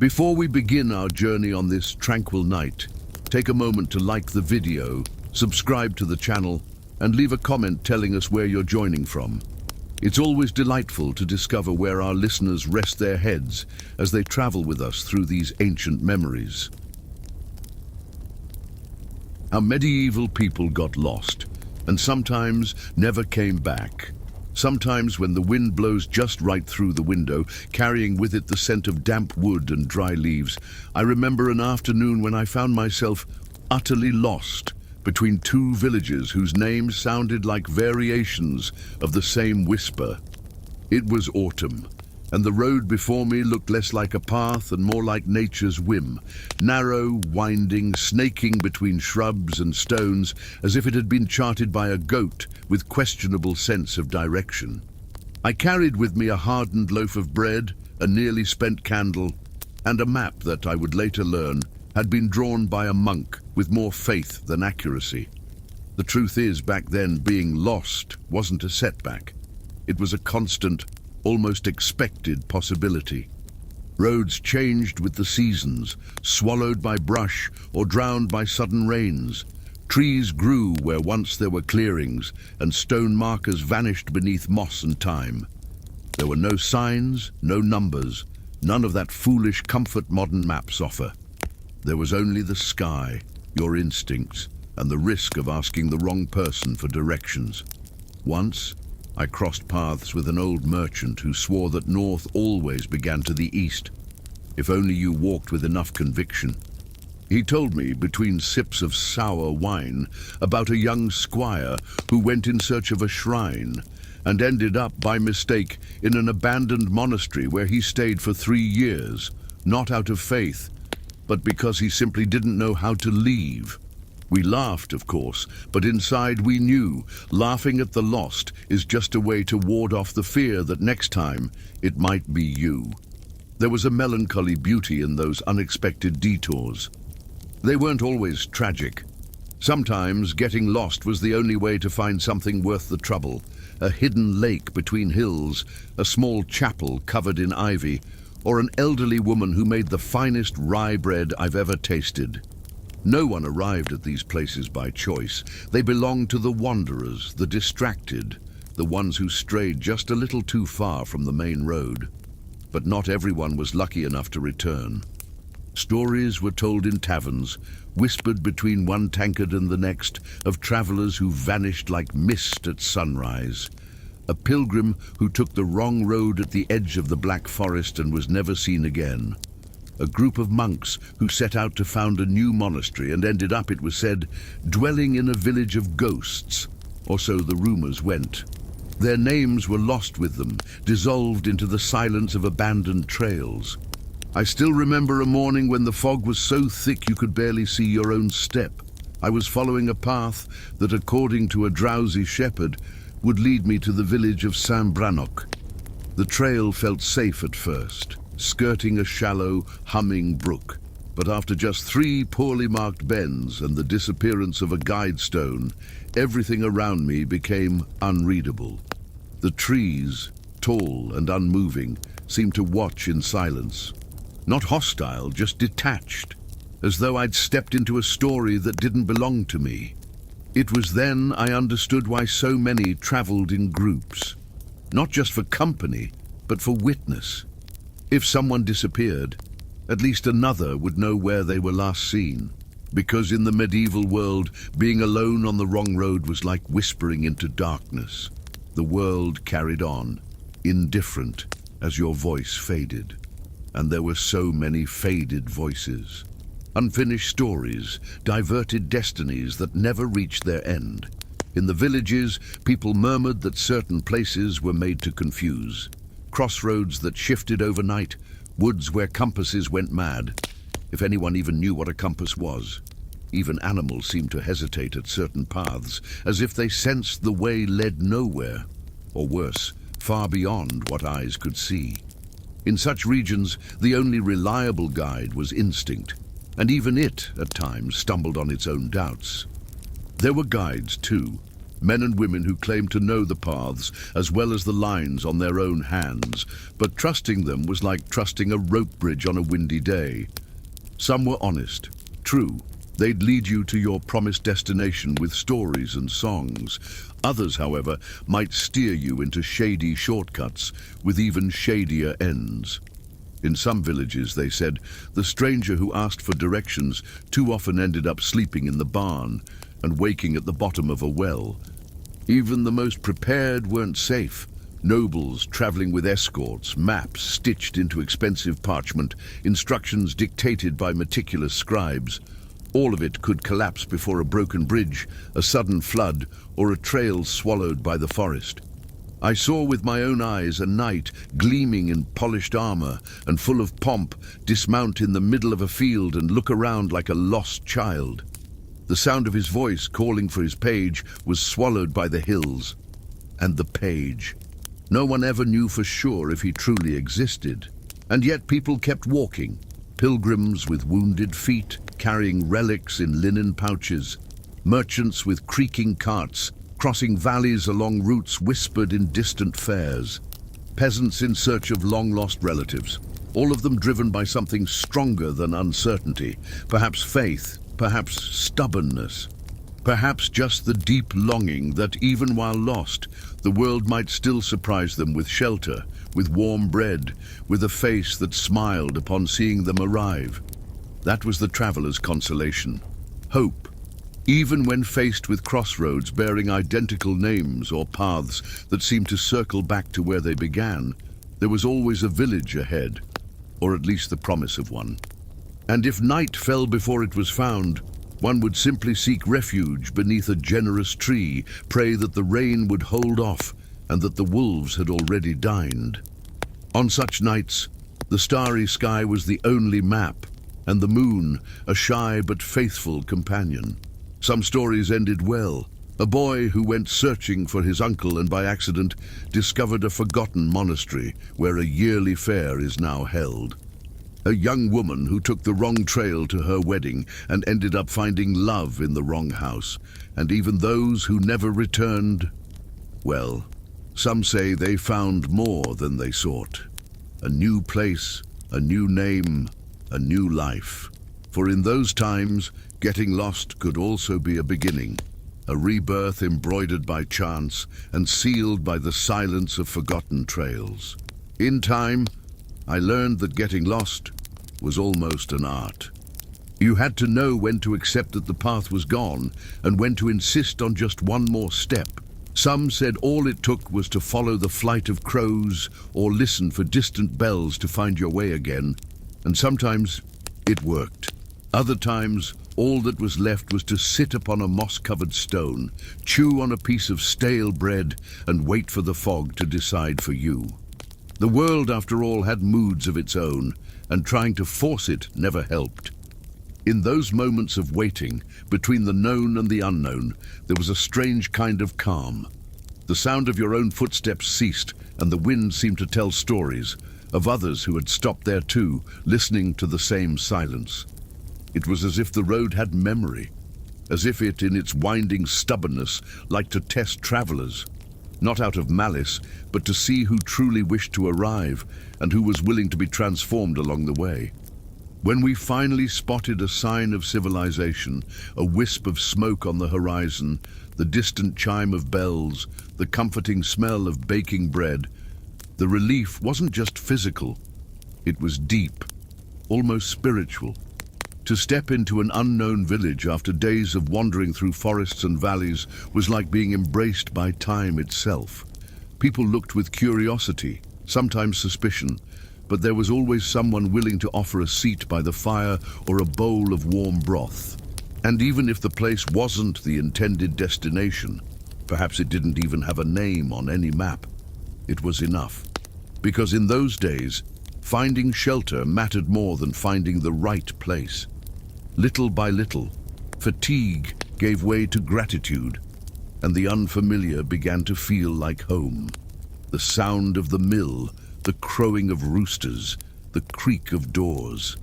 Before we begin our journey on this tranquil night, take a moment to like the video, subscribe to the channel, and leave a comment telling us where you're joining from. It's always delightful to discover where our listeners rest their heads as they travel with us through these ancient memories. Our medieval people got lost, and sometimes never came back. Sometimes when the wind blows just right through the window, carrying with it the scent of damp wood and dry leaves, I remember an afternoon when I found myself utterly lost between two villages whose names sounded like variations of the same whisper. It was autumn, and the road before me looked less like a path and more like nature's whim, narrow, winding, snaking between shrubs and stones, as if it had been charted by a goat with questionable sense of direction. I carried with me a hardened loaf of bread, a nearly spent candle, and a map that, I would later learn, had been drawn by a monk with more faith than accuracy. The truth is, back then, being lost wasn't a setback. It was a constant, almost expected possibility. Roads changed with the seasons, swallowed by brush or drowned by sudden rains. Trees grew where once there were clearings, and stone markers vanished beneath moss and time. There were no signs, no numbers, none of that foolish comfort modern maps offer. There was only the sky, your instincts, and the risk of asking the wrong person for directions. Once, I crossed paths with an old merchant who swore that north always began to the east, if only you walked with enough conviction. He told me, between sips of sour wine, about a young squire who went in search of a shrine and ended up, by mistake, in an abandoned monastery where he stayed for 3 years, not out of faith, but because he simply didn't know how to leave. We laughed, of course, but inside we knew laughing at the lost is just a way to ward off the fear that next time it might be you. There was a melancholy beauty in those unexpected detours. They weren't always tragic. Sometimes getting lost was the only way to find something worth the trouble. A hidden lake between hills, a small chapel covered in ivy, or an elderly woman who made the finest rye bread I've ever tasted. No one arrived at these places by choice. They belonged to the wanderers, the distracted, the ones who strayed just a little too far from the main road. But not everyone was lucky enough to return. Stories were told in taverns, whispered between one tankard and the next, of travelers who vanished like mist at sunrise. A pilgrim who took the wrong road at the edge of the Black Forest and was never seen again. A group of monks who set out to found a new monastery and ended up, it was said, dwelling in a village of ghosts, or so the rumors went. Their names were lost with them, dissolved into the silence of abandoned trails. I still remember a morning when the fog was so thick you could barely see your own step. I was following a path that, according to a drowsy shepherd, would lead me to the village of Saint-Brannock. The trail felt safe at first, skirting a shallow, humming brook. But after just 3 poorly marked bends and the disappearance of a guide stone, everything around me became unreadable. The trees, tall and unmoving, seemed to watch in silence. Not hostile, just detached, as though I'd stepped into a story that didn't belong to me. It was then I understood why so many traveled in groups, not just for company, but for witness. If someone disappeared, at least another would know where they were last seen, because in the medieval world, being alone on the wrong road was like whispering into darkness. The world carried on, indifferent, as your voice faded. And there were so many faded voices. Unfinished stories, diverted destinies that never reached their end. In the villages, people murmured that certain places were made to confuse. Crossroads that shifted overnight, woods where compasses went mad. If anyone even knew what a compass was. Even animals seemed to hesitate at certain paths, as if they sensed the way led nowhere, or worse, far beyond what eyes could see. In such regions, the only reliable guide was instinct, and even it, at times, stumbled on its own doubts. There were guides, too, men and women who claimed to know the paths as well as the lines on their own hands, but trusting them was like trusting a rope bridge on a windy day. Some were honest, true. They'd lead you to your promised destination with stories and songs. Others, however, might steer you into shady shortcuts with even shadier ends. In some villages, they said, the stranger who asked for directions too often ended up sleeping in the barn and waking at the bottom of a well. Even the most prepared weren't safe. Nobles traveling with escorts, maps stitched into expensive parchment, instructions dictated by meticulous scribes. All of it could collapse before a broken bridge, a sudden flood, or a trail swallowed by the forest. I saw with my own eyes a knight gleaming in polished armor and full of pomp dismount in the middle of a field and look around like a lost child. The sound of his voice calling for his page was swallowed by the hills. And the page. No one ever knew for sure if he truly existed. And yet people kept walking. Pilgrims with wounded feet, carrying relics in linen pouches. Merchants with creaking carts, crossing valleys along routes whispered in distant fares. Peasants in search of long-lost relatives, all of them driven by something stronger than uncertainty, perhaps faith, perhaps stubbornness, perhaps just the deep longing that even while lost, the world might still surprise them with shelter, with warm bread, with a face that smiled upon seeing them arrive. That was the traveler's consolation. Hope. Even when faced with crossroads bearing identical names or paths that seemed to circle back to where they began, there was always a village ahead, or at least the promise of one. And if night fell before it was found, one would simply seek refuge beneath a generous tree, pray that the rain would hold off and that the wolves had already dined. On such nights, the starry sky was the only map, and the moon, a shy but faithful companion. Some stories ended well. A boy who went searching for his uncle and by accident discovered a forgotten monastery where a yearly fair is now held. A young woman who took the wrong trail to her wedding and ended up finding love in the wrong house. And even those who never returned, well, some say they found more than they sought. A new place, a new name, a new life. For in those times, getting lost could also be a beginning, a rebirth embroidered by chance and sealed by the silence of forgotten trails. In time, I learned that getting lost was almost an art. You had to know when to accept that the path was gone and when to insist on just one more step. Some said all it took was to follow the flight of crows or listen for distant bells to find your way again, and sometimes it worked. Other times, all that was left was to sit upon a moss-covered stone, chew on a piece of stale bread, and wait for the fog to decide for you. The world, after all, had moods of its own, and trying to force it never helped. In those moments of waiting, between the known and the unknown, there was a strange kind of calm. The sound of your own footsteps ceased, and the wind seemed to tell stories of others who had stopped there too, listening to the same silence. It was as if the road had memory, as if it, in its winding stubbornness, liked to test travelers, not out of malice, but to see who truly wished to arrive and who was willing to be transformed along the way. When we finally spotted a sign of civilization, a wisp of smoke on the horizon, the distant chime of bells, the comforting smell of baking bread, the relief wasn't just physical, it was deep, almost spiritual. To step into an unknown village after days of wandering through forests and valleys was like being embraced by time itself. People looked with curiosity, sometimes suspicion, but there was always someone willing to offer a seat by the fire or a bowl of warm broth. And even if the place wasn't the intended destination, perhaps it didn't even have a name on any map, it was enough. Because in those days, finding shelter mattered more than finding the right place. Little by little, fatigue gave way to gratitude, and the unfamiliar began to feel like home. The sound of the mill, the crowing of roosters, the creak of doors.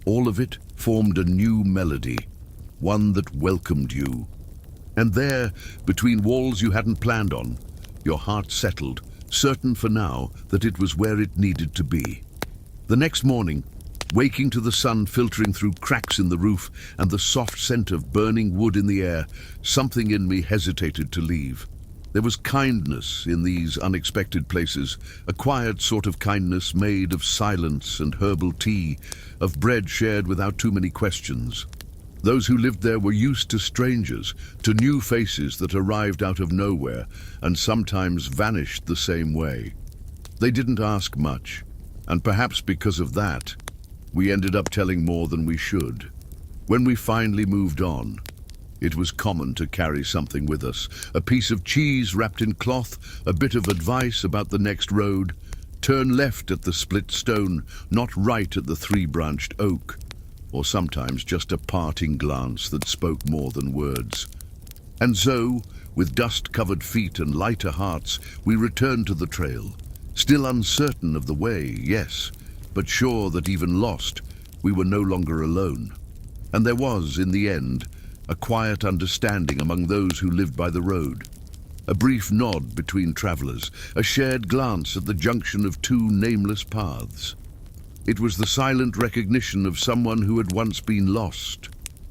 All of it formed a new melody, one that welcomed you. And there, between walls you hadn't planned on, your heart settled, certain for now that it was where it needed to be. The next morning, waking to the sun filtering through cracks in the roof and the soft scent of burning wood in the air, something in me hesitated to leave. There was kindness in these unexpected places, a quiet sort of kindness made of silence and herbal tea, of bread shared without too many questions. Those who lived there were used to strangers, to new faces that arrived out of nowhere and sometimes vanished the same way. They didn't ask much, and perhaps because of that, we ended up telling more than we should. When we finally moved on, it was common to carry something with us, a piece of cheese wrapped in cloth, a bit of advice about the next road, turn left at the split stone, not right at the three-branched oak, or sometimes just a parting glance that spoke more than words. And so, with dust-covered feet and lighter hearts, we returned to the trail, still uncertain of the way, yes, but sure that even lost, we were no longer alone. And there was, in the end, a quiet understanding among those who lived by the road. A brief nod between travelers, a shared glance at the junction of two nameless paths. It was the silent recognition of someone who had once been lost,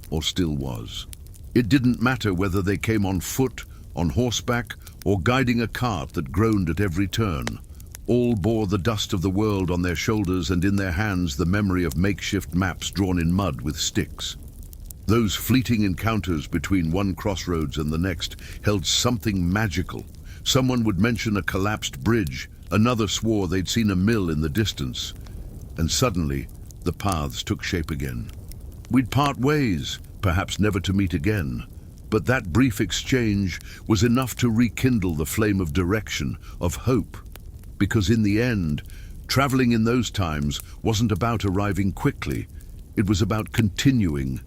or still was. It didn't matter whether they came on foot, on horseback, or guiding a cart that groaned at every turn. All bore the dust of the world on their shoulders and in their hands the memory of makeshift maps drawn in mud with sticks. Those fleeting encounters between one crossroads and the next held something magical. Someone would mention a collapsed bridge, another swore they'd seen a mill in the distance. And suddenly, the paths took shape again. We'd part ways, perhaps never to meet again. But that brief exchange was enough to rekindle the flame of direction, of hope. Because in the end, traveling in those times wasn't about arriving quickly. It was about continuing,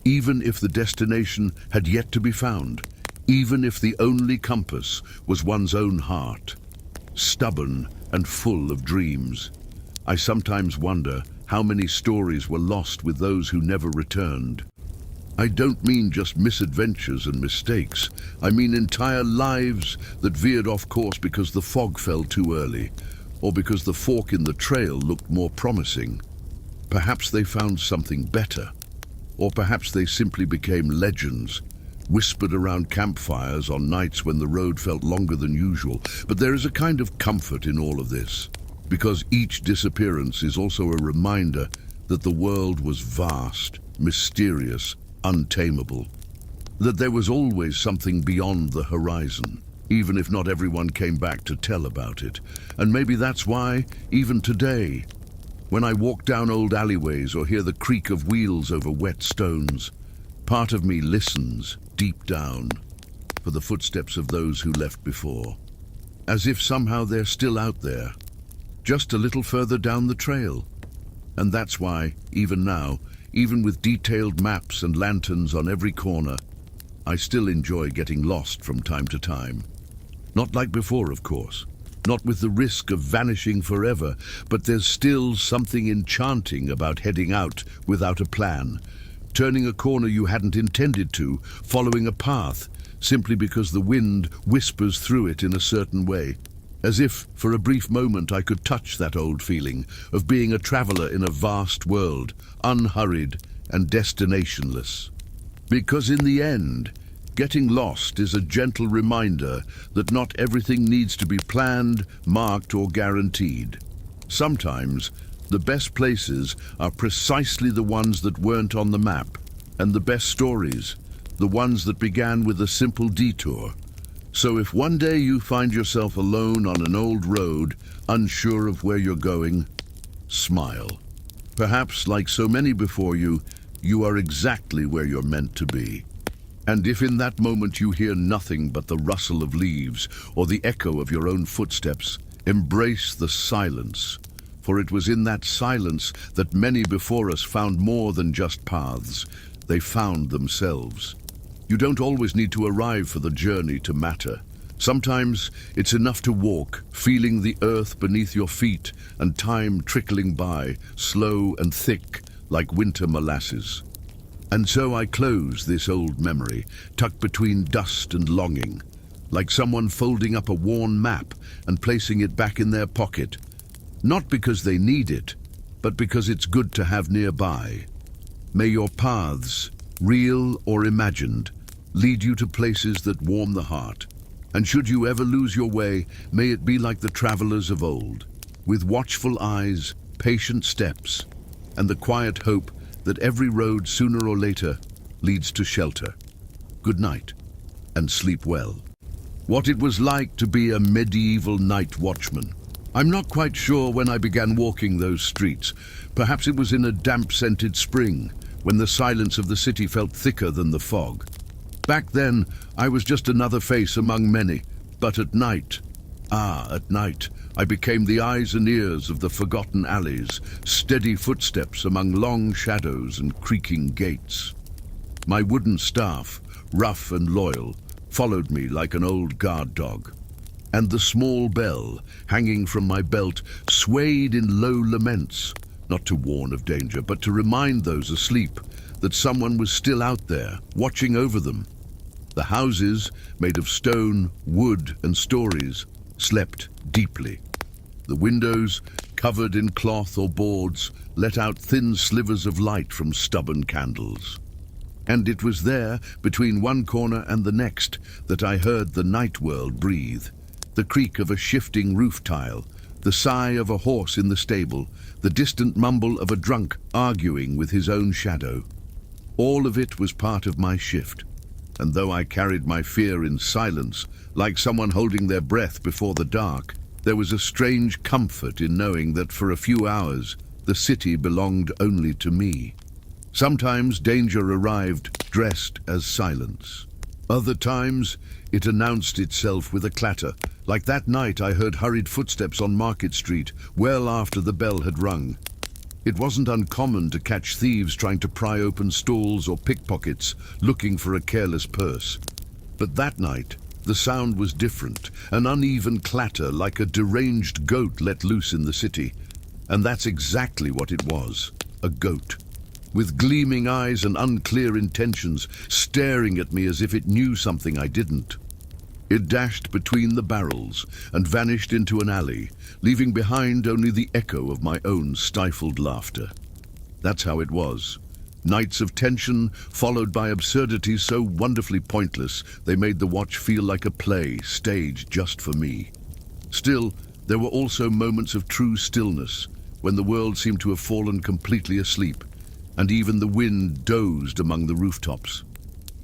even if the destination had yet to be found, even if the only compass was one's own heart, stubborn and full of dreams. I sometimes wonder how many stories were lost with those who never returned. I don't mean just misadventures and mistakes. I mean entire lives that veered off course because the fog fell too early, or because the fork in the trail looked more promising. Perhaps they found something better. Or perhaps they simply became legends, whispered around campfires on nights when the road felt longer than usual. But there is a kind of comfort in all of this, because each disappearance is also a reminder that the world was vast, mysterious, untamable. That there was always something beyond the horizon, even if not everyone came back to tell about it. And maybe that's why, even today, when I walk down old alleyways or hear the creak of wheels over wet stones, part of me listens, deep down, for the footsteps of those who left before. As if somehow they're still out there, just a little further down the trail. And that's why, even now, even with detailed maps and lanterns on every corner, I still enjoy getting lost from time to time. Not like before, of course. Not with the risk of vanishing forever, but there's still something enchanting about heading out without a plan, turning a corner you hadn't intended to, following a path, simply because the wind whispers through it in a certain way. As if, for a brief moment, I could touch that old feeling of being a traveler in a vast world, unhurried and destinationless. Because in the end, getting lost is a gentle reminder that not everything needs to be planned, marked, or guaranteed. Sometimes, the best places are precisely the ones that weren't on the map, and the best stories, the ones that began with a simple detour. So if one day you find yourself alone on an old road, unsure of where you're going, smile. Perhaps, like so many before you, you are exactly where you're meant to be. And if in that moment you hear nothing but the rustle of leaves or the echo of your own footsteps, embrace the silence, for it was in that silence that many before us found more than just paths. They found themselves. You don't always need to arrive for the journey to matter. Sometimes it's enough to walk, feeling the earth beneath your feet and time trickling by, slow and thick like winter molasses. And so I close this old memory, tucked between dust and longing, like someone folding up a worn map and placing it back in their pocket, not because they need it, but because it's good to have nearby. May your paths, real or imagined, lead you to places that warm the heart. And should you ever lose your way, may it be like the travelers of old, with watchful eyes, patient steps, and the quiet hope that every road sooner or later leads to shelter. Good night, and sleep well. What it was like to be a medieval night watchman. I'm not quite sure when I began walking those streets. Perhaps it was in a damp-scented spring, when the silence of the city felt thicker than the fog. Back then, I was just another face among many, but at night, I became the eyes and ears of the forgotten alleys, steady footsteps among long shadows and creaking gates. My wooden staff, rough and loyal, followed me like an old guard dog, and the small bell, hanging from my belt, swayed in low laments, not to warn of danger, but to remind those asleep that someone was still out there, watching over them. The houses, made of stone, wood, and stories, slept deeply. The windows, covered in cloth or boards, let out thin slivers of light from stubborn candles. And it was there, between one corner and the next, that I heard the night world breathe. The creak of a shifting roof tile, the sigh of a horse in the stable, the distant mumble of a drunk arguing with his own shadow. All of it was part of my shift. And though I carried my fear in silence, like someone holding their breath before the dark, there was a strange comfort in knowing that for a few hours the city belonged only to me. Sometimes danger arrived dressed as silence. Other times it announced itself with a clatter. Like that night I heard hurried footsteps on Market Street well after the bell had rung. It wasn't uncommon to catch thieves trying to pry open stalls or pickpockets looking for a careless purse. But that night, the sound was different, an uneven clatter like a deranged goat let loose in the city. And that's exactly what it was, a goat, with gleaming eyes and unclear intentions, staring at me as if it knew something I didn't. It dashed between the barrels and vanished into an alley, leaving behind only the echo of my own stifled laughter. That's how it was. Nights of tension, followed by absurdities so wonderfully pointless they made the watch feel like a play staged just for me. Still, there were also moments of true stillness, when the world seemed to have fallen completely asleep, and even the wind dozed among the rooftops.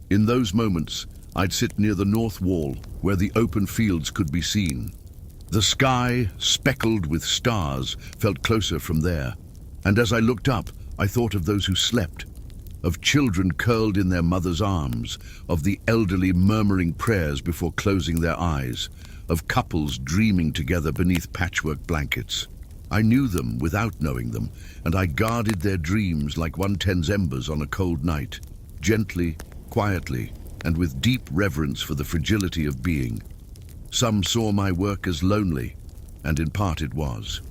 In those moments, I'd sit near the north wall, where the open fields could be seen. The sky, speckled with stars, felt closer from there, and as I looked up, I thought of those who slept, of children curled in their mothers' arms, of the elderly murmuring prayers before closing their eyes, of couples dreaming together beneath patchwork blankets. I knew them without knowing them, and I guarded their dreams like one tends embers on a cold night, gently, quietly, and with deep reverence for the fragility of being. Some saw my work as lonely, and in part it was.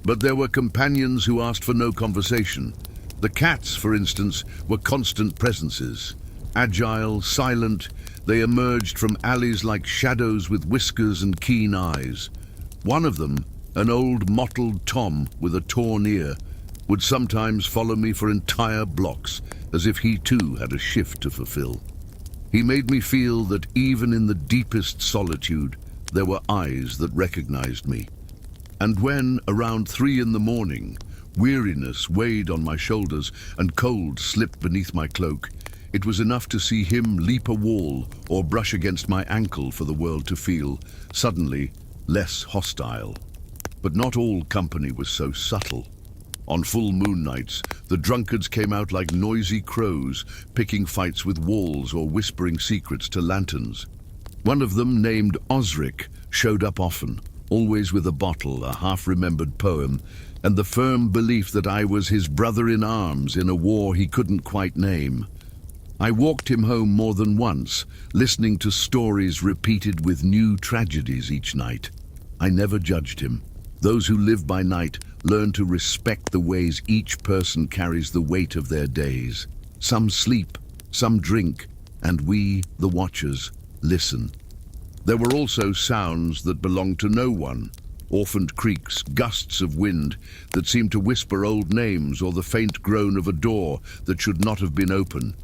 But there were companions who asked for no conversation. The cats, for instance, were constant presences. Agile, silent, they emerged from alleys like shadows with whiskers and keen eyes. One of them, an old mottled Tom with a torn ear, would sometimes follow me for entire blocks, as if he too had a shift to fulfill. He made me feel that even in the deepest solitude, there were eyes that recognized me. And when, around 3 in the morning, weariness weighed on my shoulders and cold slipped beneath my cloak, it was enough to see him leap a wall or brush against my ankle for the world to feel, suddenly, less hostile. But not all company was so subtle. On full moon nights, the drunkards came out like noisy crows, picking fights with walls or whispering secrets to lanterns. One of them, named Osric, showed up often, always with a bottle, a half-remembered poem, and the firm belief that I was his brother in arms in a war he couldn't quite name. I walked him home more than once, listening to stories repeated with new tragedies each night. I never judged him. Those who live by night learn to respect the ways each person carries the weight of their days. Some sleep, some drink, and we, the watchers, listen. There were also sounds that belonged to no one, orphaned creaks, gusts of wind that seemed to whisper old names, or the faint groan of a door that should not have been open.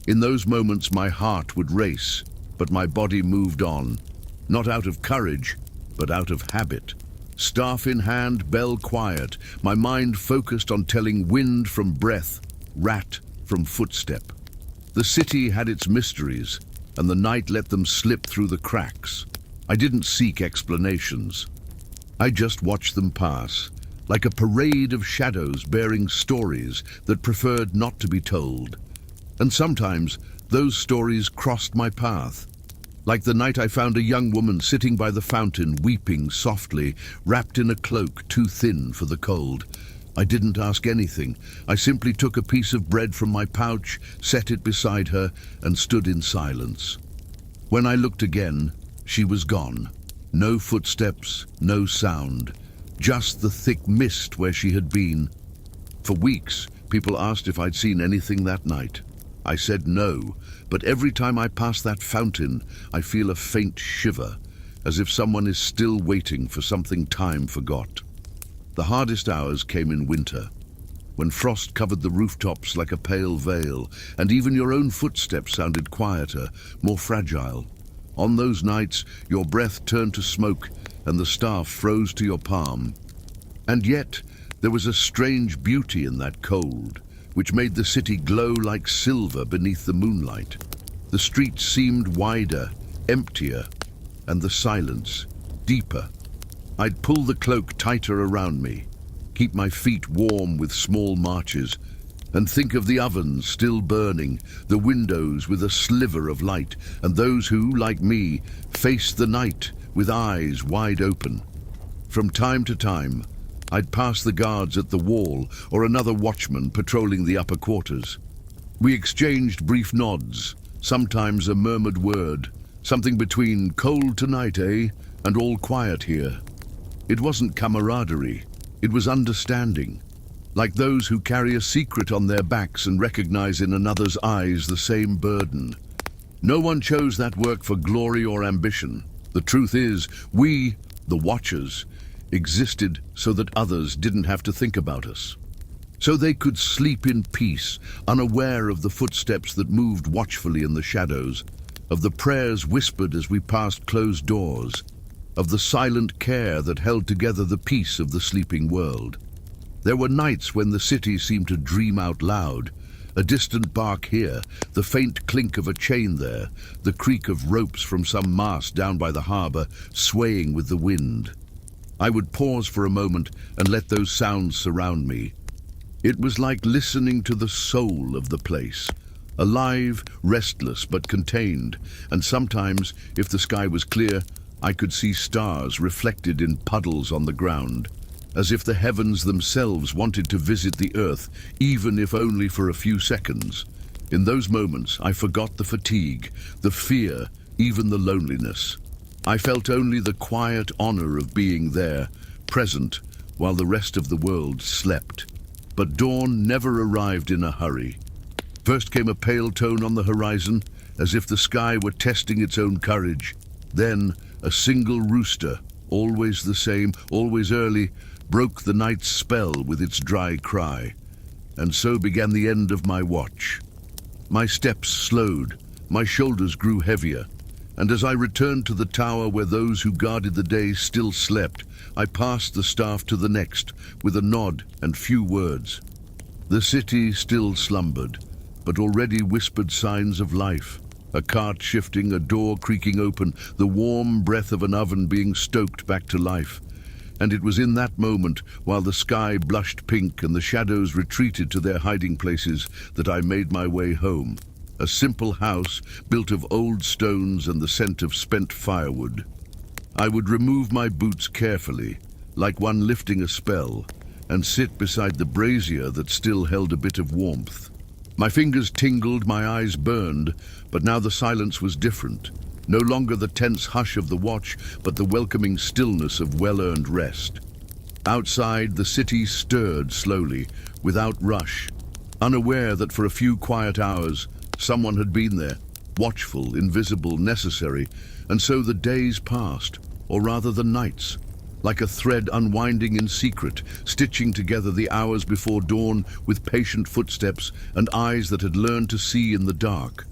In those moments my heart would race, but my body moved on, not out of courage, but out of habit. Staff in hand, bell quiet, my mind focused on telling wind from breath, rat from footstep. The city had its mysteries, and the night let them slip through the cracks. I didn't seek explanations. I just watched them pass, like a parade of shadows bearing stories that preferred not to be told. And sometimes those stories crossed my path. Like the night I found a young woman sitting by the fountain, weeping softly, wrapped in a cloak too thin for the cold. I didn't ask anything. I simply took a piece of bread from my pouch, set it beside her, and stood in silence. When I looked again, she was gone. No footsteps, no sound, just the thick mist where she had been. For weeks, people asked if I'd seen anything that night. I said no, but every time I pass that fountain, I feel a faint shiver, as if someone is still waiting for something time forgot. The hardest hours came in winter, when frost covered the rooftops like a pale veil, and even your own footsteps sounded quieter, more fragile. On those nights, your breath turned to smoke, and the staff froze to your palm. And yet, there was a strange beauty in that cold, which made the city glow like silver beneath the moonlight. The streets seemed wider, emptier, and the silence deeper. I'd pull the cloak tighter around me, keep my feet warm with small marches, and think of the ovens still burning, the windows with a sliver of light, and those who, like me, faced the night with eyes wide open. From time to time, I'd pass the guards at the wall or another watchman patrolling the upper quarters. We exchanged brief nods, sometimes a murmured word, something between "cold tonight, eh?" and "all quiet here." It wasn't camaraderie, it was understanding, like those who carry a secret on their backs and recognize in another's eyes the same burden. No one chose that work for glory or ambition. The truth is, we, the watchers, existed so that others didn't have to think about us. So they could sleep in peace, unaware of the footsteps that moved watchfully in the shadows, of the prayers whispered as we passed closed doors, of the silent care that held together the peace of the sleeping world. There were nights when the city seemed to dream out loud, a distant bark here, the faint clink of a chain there, the creak of ropes from some mast down by the harbor swaying with the wind. I would pause for a moment and let those sounds surround me. It was like listening to the soul of the place, alive, restless but contained, and sometimes, if the sky was clear, I could see stars reflected in puddles on the ground, as if the heavens themselves wanted to visit the earth, even if only for a few seconds. In those moments, I forgot the fatigue, the fear, even the loneliness. I felt only the quiet honor of being there, present, while the rest of the world slept. But dawn never arrived in a hurry. First came a pale tone on the horizon, as if the sky were testing its own courage. Then, a single rooster, always the same, always early, broke the night's spell with its dry cry. And so began the end of my watch. My steps slowed, my shoulders grew heavier, and as I returned to the tower where those who guarded the day still slept, I passed the staff to the next, with a nod and few words. The city still slumbered, but already whispered signs of life. A cart shifting, a door creaking open, the warm breath of an oven being stoked back to life. And it was in that moment, while the sky blushed pink and the shadows retreated to their hiding places, that I made my way home. A simple house built of old stones and the scent of spent firewood. I would remove my boots carefully, like one lifting a spell, and sit beside the brazier that still held a bit of warmth. My fingers tingled, my eyes burned, but now the silence was different. No longer the tense hush of the watch, but the welcoming stillness of well-earned rest. Outside, the city stirred slowly, without rush. unaware that for a few quiet hours someone had been there, watchful, invisible, necessary, and so the days passed, or rather the nights, like a thread unwinding in secret, stitching together the hours before dawn with patient footsteps and eyes that had learned to see in the dark.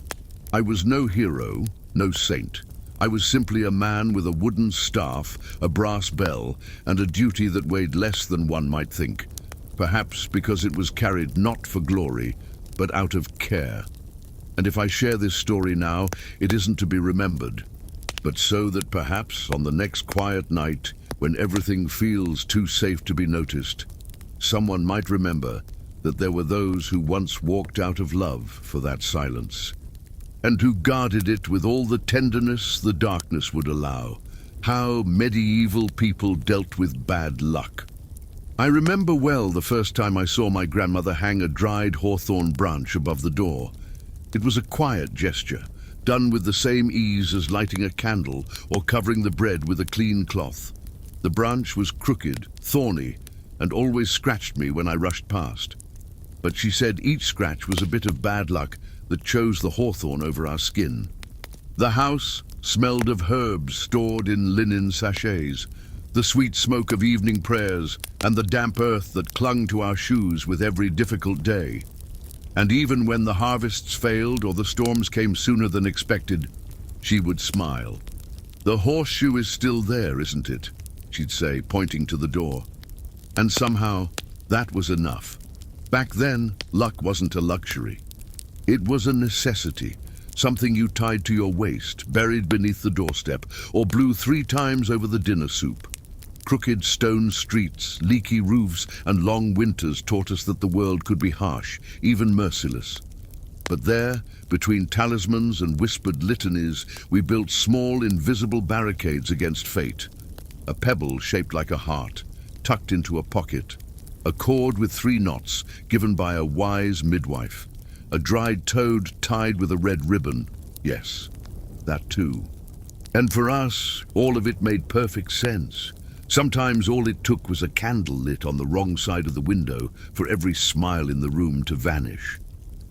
I was no hero, no saint. I was simply a man with a wooden staff, a brass bell, and a duty that weighed less than one might think, perhaps because it was carried not for glory, but out of care. And if I share this story now, it isn't to be remembered, but so that perhaps on the next quiet night, when everything feels too safe to be noticed, someone might remember that there were those who once walked out of love for that silence, and who guarded it with all the tenderness the darkness would allow. How medieval people dealt with bad luck. I remember well the first time I saw my grandmother hang a dried hawthorn branch above the door. It was a quiet gesture, done with the same ease as lighting a candle or covering the bread with a clean cloth. The branch was crooked, thorny, and always scratched me when I rushed past. But she said each scratch was a bit of bad luck that chose the hawthorn over our skin. The house smelled of herbs stored in linen sachets, the sweet smoke of evening prayers, and the damp earth that clung to our shoes with every difficult day. And even when the harvests failed or the storms came sooner than expected, she would smile. "The horseshoe is still there, isn't it?" she'd say, pointing to the door. And somehow, that was enough. Back then, luck wasn't a luxury. It was a necessity, something you tied to your waist, buried beneath the doorstep, or blew 3 times over the dinner soup. Crooked stone streets, leaky roofs, and long winters taught us that the world could be harsh, even merciless. But there, between talismans and whispered litanies, we built small, invisible barricades against fate. A pebble shaped like a heart, tucked into a pocket. A cord with 3 knots, given by a wise midwife. A dried toad tied with a red ribbon. Yes, that too. And for us, all of it made perfect sense. Sometimes all it took was a candle lit on the wrong side of the window for every smile in the room to vanish.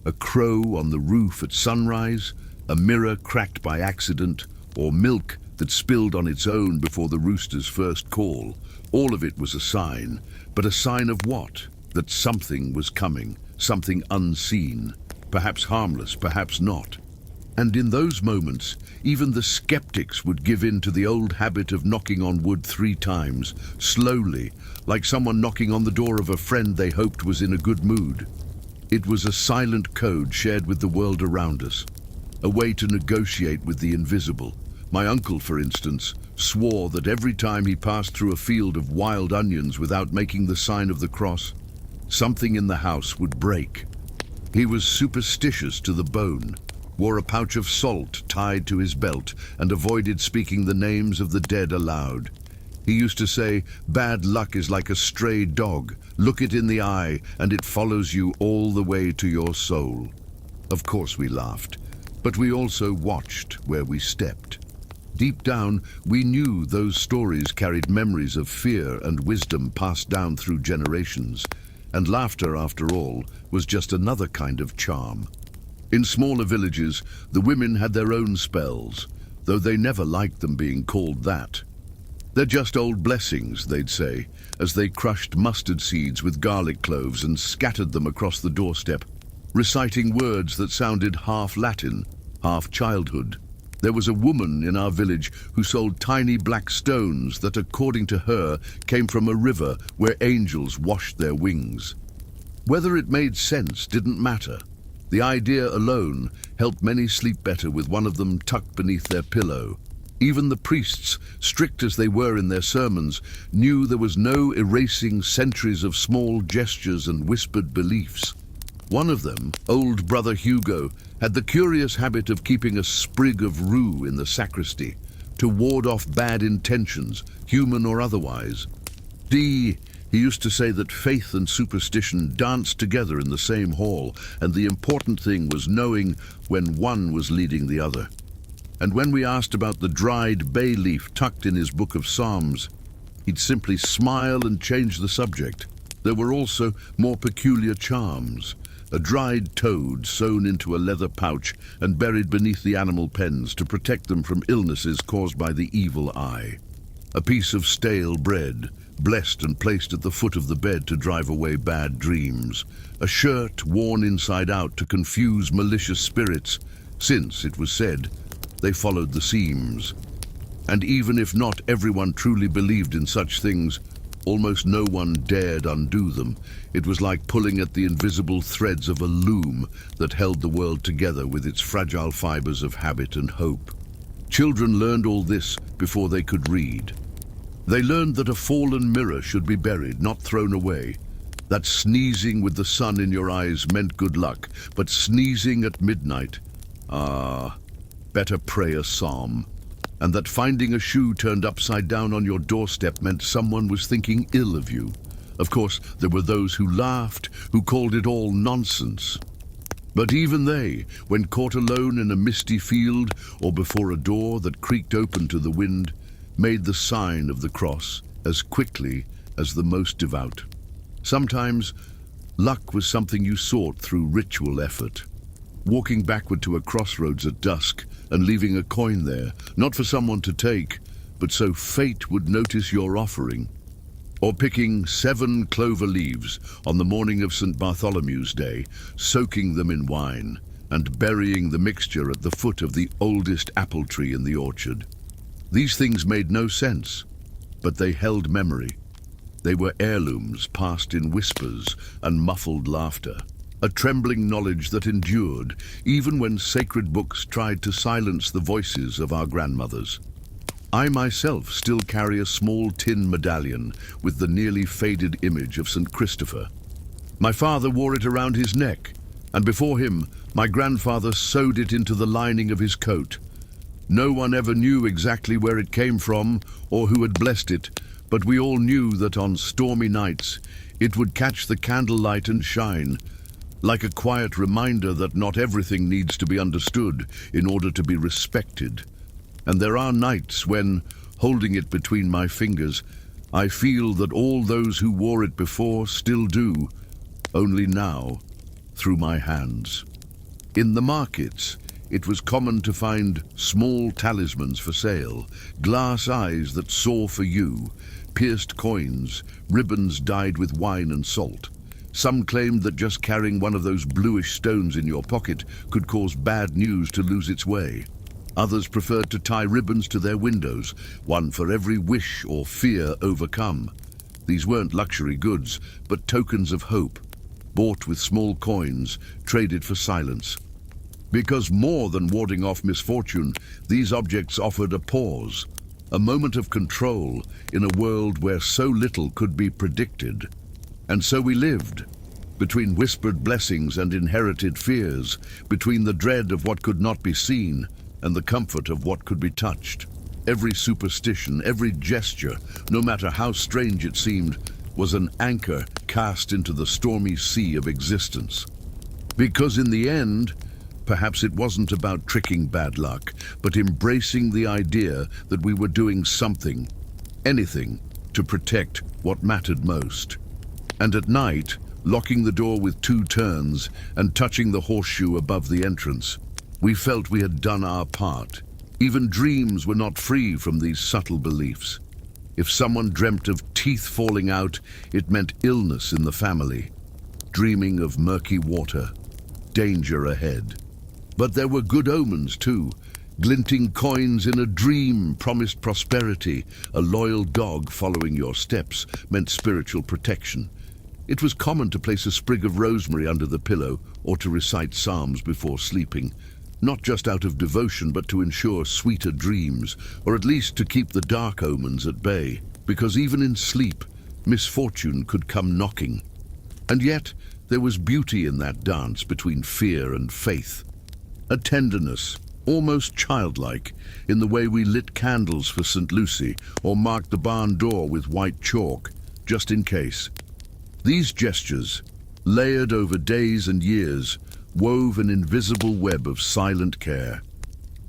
A crow on the roof at sunrise, a mirror cracked by accident, or milk that spilled on its own before the rooster's first call. All of it was a sign, but a sign of what? That something was coming, something unseen, perhaps harmless, perhaps not. And in those moments, even the skeptics would give in to the old habit of knocking on wood 3 times, slowly, like someone knocking on the door of a friend they hoped was in a good mood. It was a silent code shared with the world around us, a way to negotiate with the invisible. My uncle, for instance, swore that every time he passed through a field of wild onions without making the sign of the cross, something in the house would break. He was superstitious to the bone, wore a pouch of salt tied to his belt, and avoided speaking the names of the dead aloud. He used to say, "Bad luck is like a stray dog. Look it in the eye, and it follows you all the way to your soul." Of course we laughed, but we also watched where we stepped. Deep down, we knew those stories carried memories of fear and wisdom passed down through generations, and laughter, after all, was just another kind of charm. In smaller villages, the women had their own spells, though they never liked them being called that. "They're just old blessings," they'd say, as they crushed mustard seeds with garlic cloves and scattered them across the doorstep, reciting words that sounded half Latin, half childhood. There was a woman in our village who sold tiny black stones that, according to her, came from a river where angels washed their wings. Whether it made sense didn't matter. The idea alone helped many sleep better with one of them tucked beneath their pillow. Even the priests, strict as they were in their sermons, knew there was no erasing centuries of small gestures and whispered beliefs. One of them, old Brother Hugo, had the curious habit of keeping a sprig of rue in the sacristy to ward off bad intentions, human or otherwise. He used to say that faith and superstition danced together in the same hall, and the important thing was knowing when one was leading the other. And when we asked about the dried bay leaf tucked in his book of Psalms, he'd simply smile and change the subject. There were also more peculiar charms. a dried toad sewn into a leather pouch and buried beneath the animal pens to protect them from illnesses caused by the evil eye. A piece of stale bread, blessed and placed at the foot of the bed to drive away bad dreams. A shirt worn inside out to confuse malicious spirits, since, it was said, they followed the seams. And even if not everyone truly believed in such things, almost no one dared undo them. It was like pulling at the invisible threads of a loom that held the world together with its fragile fibers of habit and hope. Children learned all this before they could read. They learned that a fallen mirror should be buried, not thrown away. That sneezing with the sun in your eyes meant good luck, but sneezing at midnight, better pray a psalm. And that finding a shoe turned upside down on your doorstep meant someone was thinking ill of you. Of course, there were those who laughed, who called it all nonsense. But even they, when caught alone in a misty field or before a door that creaked open to the wind, made the sign of the cross as quickly as the most devout. Sometimes, luck was something you sought through ritual effort. Walking backward to a crossroads at dusk and leaving a coin there, not for someone to take, but so fate would notice your offering. Or picking 7 clover leaves on the morning of St. Bartholomew's Day, soaking them in wine, and burying the mixture at the foot of the oldest apple tree in the orchard. These things made no sense, but they held memory. They were heirlooms passed in whispers and muffled laughter. A trembling knowledge that endured, even when sacred books tried to silence the voices of our grandmothers. I myself still carry a small tin medallion with the nearly faded image of St. Christopher. My father wore it around his neck, and before him, my grandfather sewed it into the lining of his coat. No one ever knew exactly where it came from or who had blessed it, but we all knew that on stormy nights it would catch the candlelight and shine, like a quiet reminder that not everything needs to be understood in order to be respected. And there are nights when, holding it between my fingers, I feel that all those who wore it before still do, only now, through my hands. In the markets, it was common to find small talismans for sale, glass eyes that saw for you, pierced coins, ribbons dyed with wine and salt. Some claimed that just carrying one of those bluish stones in your pocket could cause bad news to lose its way. Others preferred to tie ribbons to their windows, one for every wish or fear overcome. These weren't luxury goods, but tokens of hope, bought with small coins, traded for silence. Because more than warding off misfortune, these objects offered a pause, a moment of control in a world where so little could be predicted. And so we lived, between whispered blessings and inherited fears, between the dread of what could not be seen and the comfort of what could be touched. Every superstition, every gesture, no matter how strange it seemed, was an anchor cast into the stormy sea of existence. Because in the end, perhaps it wasn't about tricking bad luck, but embracing the idea that we were doing something, anything, to protect what mattered most. And at night, locking the door with 2 turns and touching the horseshoe above the entrance, we felt we had done our part. Even dreams were not free from these subtle beliefs. If someone dreamt of teeth falling out, it meant illness in the family, dreaming of murky water, danger ahead. But there were good omens too. Glinting coins in a dream promised prosperity. A loyal dog following your steps meant spiritual protection. It was common to place a sprig of rosemary under the pillow or to recite psalms before sleeping, not just out of devotion but to ensure sweeter dreams, or at least to keep the dark omens at bay, because even in sleep, misfortune could come knocking. And yet, there was beauty in that dance between fear and faith. A tenderness, almost childlike, in the way we lit candles for St. Lucy or marked the barn door with white chalk, just in case. These gestures, layered over days and years, wove an invisible web of silent care.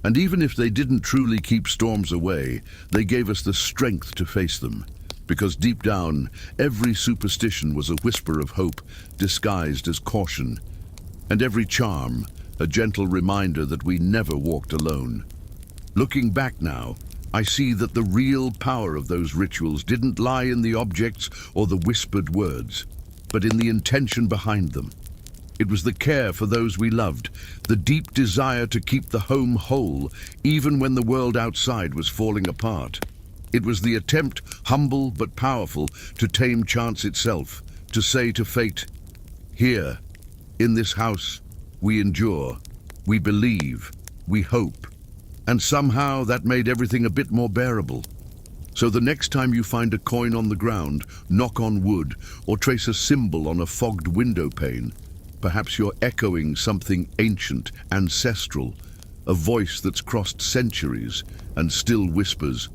And even if they didn't truly keep storms away, they gave us the strength to face them. Because deep down, every superstition was a whisper of hope disguised as caution. and every charm a gentle reminder that we never walked alone. Looking back now, I see that the real power of those rituals didn't lie in the objects or the whispered words, but in the intention behind them. It was the care for those we loved, the deep desire to keep the home whole, even when the world outside was falling apart. It was the attempt, humble but powerful, to tame chance itself, to say to fate, "Here, in this house, we endure, we believe, we hope." And somehow that made everything a bit more bearable. So the next time you find a coin on the ground, knock on wood, or trace a symbol on a fogged window pane, perhaps you're echoing something ancient, ancestral, a voice that's crossed centuries and still whispers,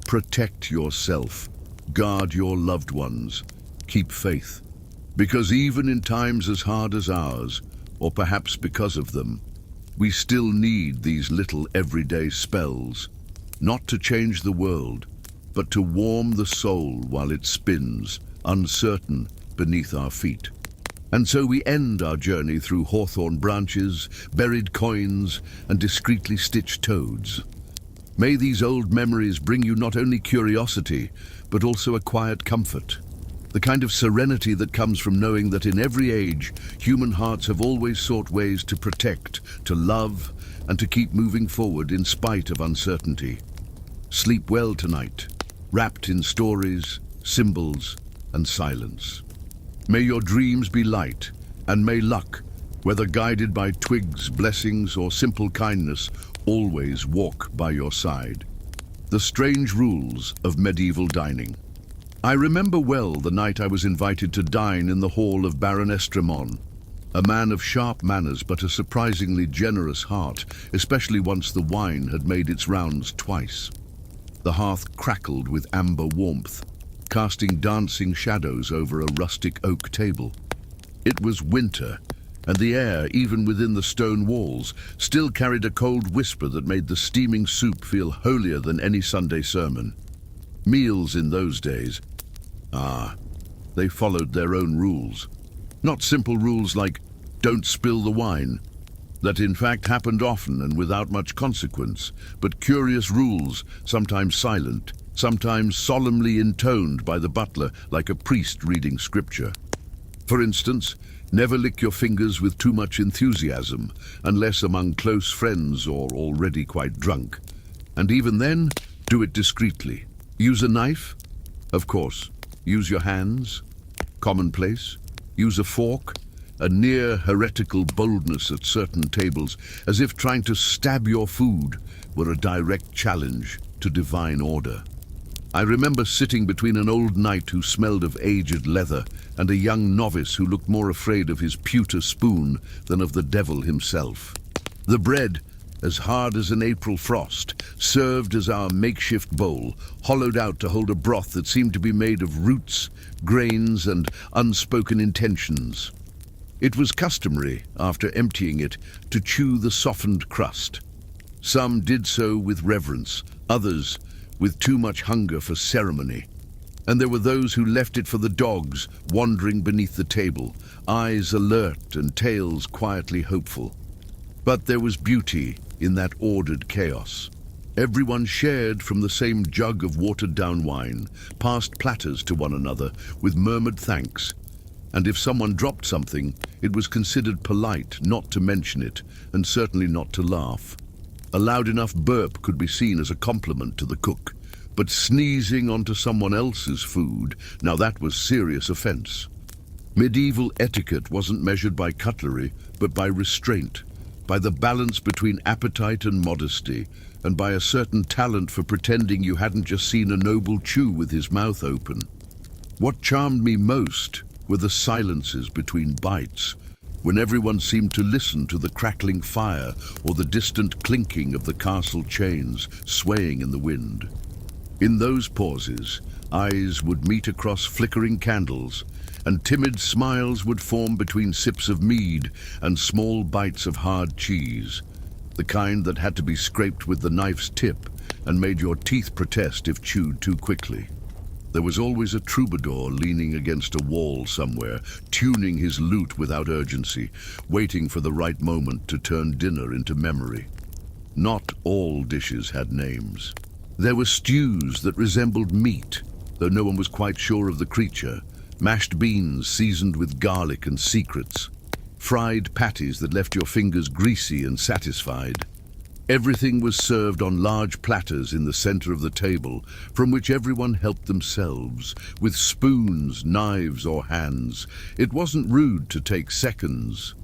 "Protect yourself, guard your loved ones, keep faith." Because even in times as hard as ours, or perhaps because of them, we still need these little everyday spells, not to change the world, but to warm the soul while it spins, uncertain, beneath our feet. And so we end our journey through hawthorn branches, buried coins, and discreetly stitched toads. May these old memories bring you not only curiosity, but also a quiet comfort. The kind of serenity that comes from knowing that in every age, human hearts have always sought ways to protect, to love, and to keep moving forward in spite of uncertainty. Sleep well tonight, wrapped in stories, symbols, and silence. May your dreams be light, and may luck, whether guided by twigs, blessings, or simple kindness, always walk by your side. The strange rules of medieval dining. I remember well the night I was invited to dine in the hall of Baron Estremont, a man of sharp manners but a surprisingly generous heart, especially once the wine had made its rounds twice. The hearth crackled with amber warmth, casting dancing shadows over a rustic oak table. It was winter, and the air, even within the stone walls, still carried a cold whisper that made the steaming soup feel holier than any Sunday sermon. Meals in those days, they followed their own rules. Not simple rules like, "Don't spill the wine," that in fact happened often and without much consequence, but curious rules, sometimes silent, sometimes solemnly intoned by the butler like a priest reading scripture. For instance, never lick your fingers with too much enthusiasm, unless among close friends or already quite drunk. And even then, do it discreetly. Use a knife? Of course. Use your hands? Commonplace. Use a fork? A near heretical boldness at certain tables, as if trying to stab your food were a direct challenge to divine order. I remember sitting between an old knight who smelled of aged leather and a young novice who looked more afraid of his pewter spoon than of the devil himself. The bread, as hard as an April frost, served as our makeshift bowl, hollowed out to hold a broth that seemed to be made of roots, grains, and unspoken intentions. It was customary, after emptying it, to chew the softened crust. Some did so with reverence, others with too much hunger for ceremony. And there were those who left it for the dogs wandering beneath the table, eyes alert and tails quietly hopeful. But there was beauty in that ordered chaos. Everyone shared from the same jug of watered-down wine, passed platters to one another with murmured thanks, and if someone dropped something, it was considered polite not to mention it, and certainly not to laugh. A loud enough burp could be seen as a compliment to the cook, but sneezing onto someone else's food, now that was serious offense. Medieval etiquette wasn't measured by cutlery, but by restraint, by the balance between appetite and modesty, and by a certain talent for pretending you hadn't just seen a noble chew with his mouth open. What charmed me most were the silences between bites, when everyone seemed to listen to the crackling fire or the distant clinking of the castle chains swaying in the wind. In those pauses, eyes would meet across flickering candles, and timid smiles would form between sips of mead and small bites of hard cheese, the kind that had to be scraped with the knife's tip and made your teeth protest if chewed too quickly. There was always a troubadour leaning against a wall somewhere, tuning his lute without urgency, waiting for the right moment to turn dinner into memory. Not all dishes had names. There were stews that resembled meat, though no one was quite sure of the creature, mashed beans seasoned with garlic and secrets, fried patties that left your fingers greasy and satisfied. Everything was served on large platters in the center of the table, from which everyone helped themselves, with spoons, knives, or hands. It wasn't rude to take seconds.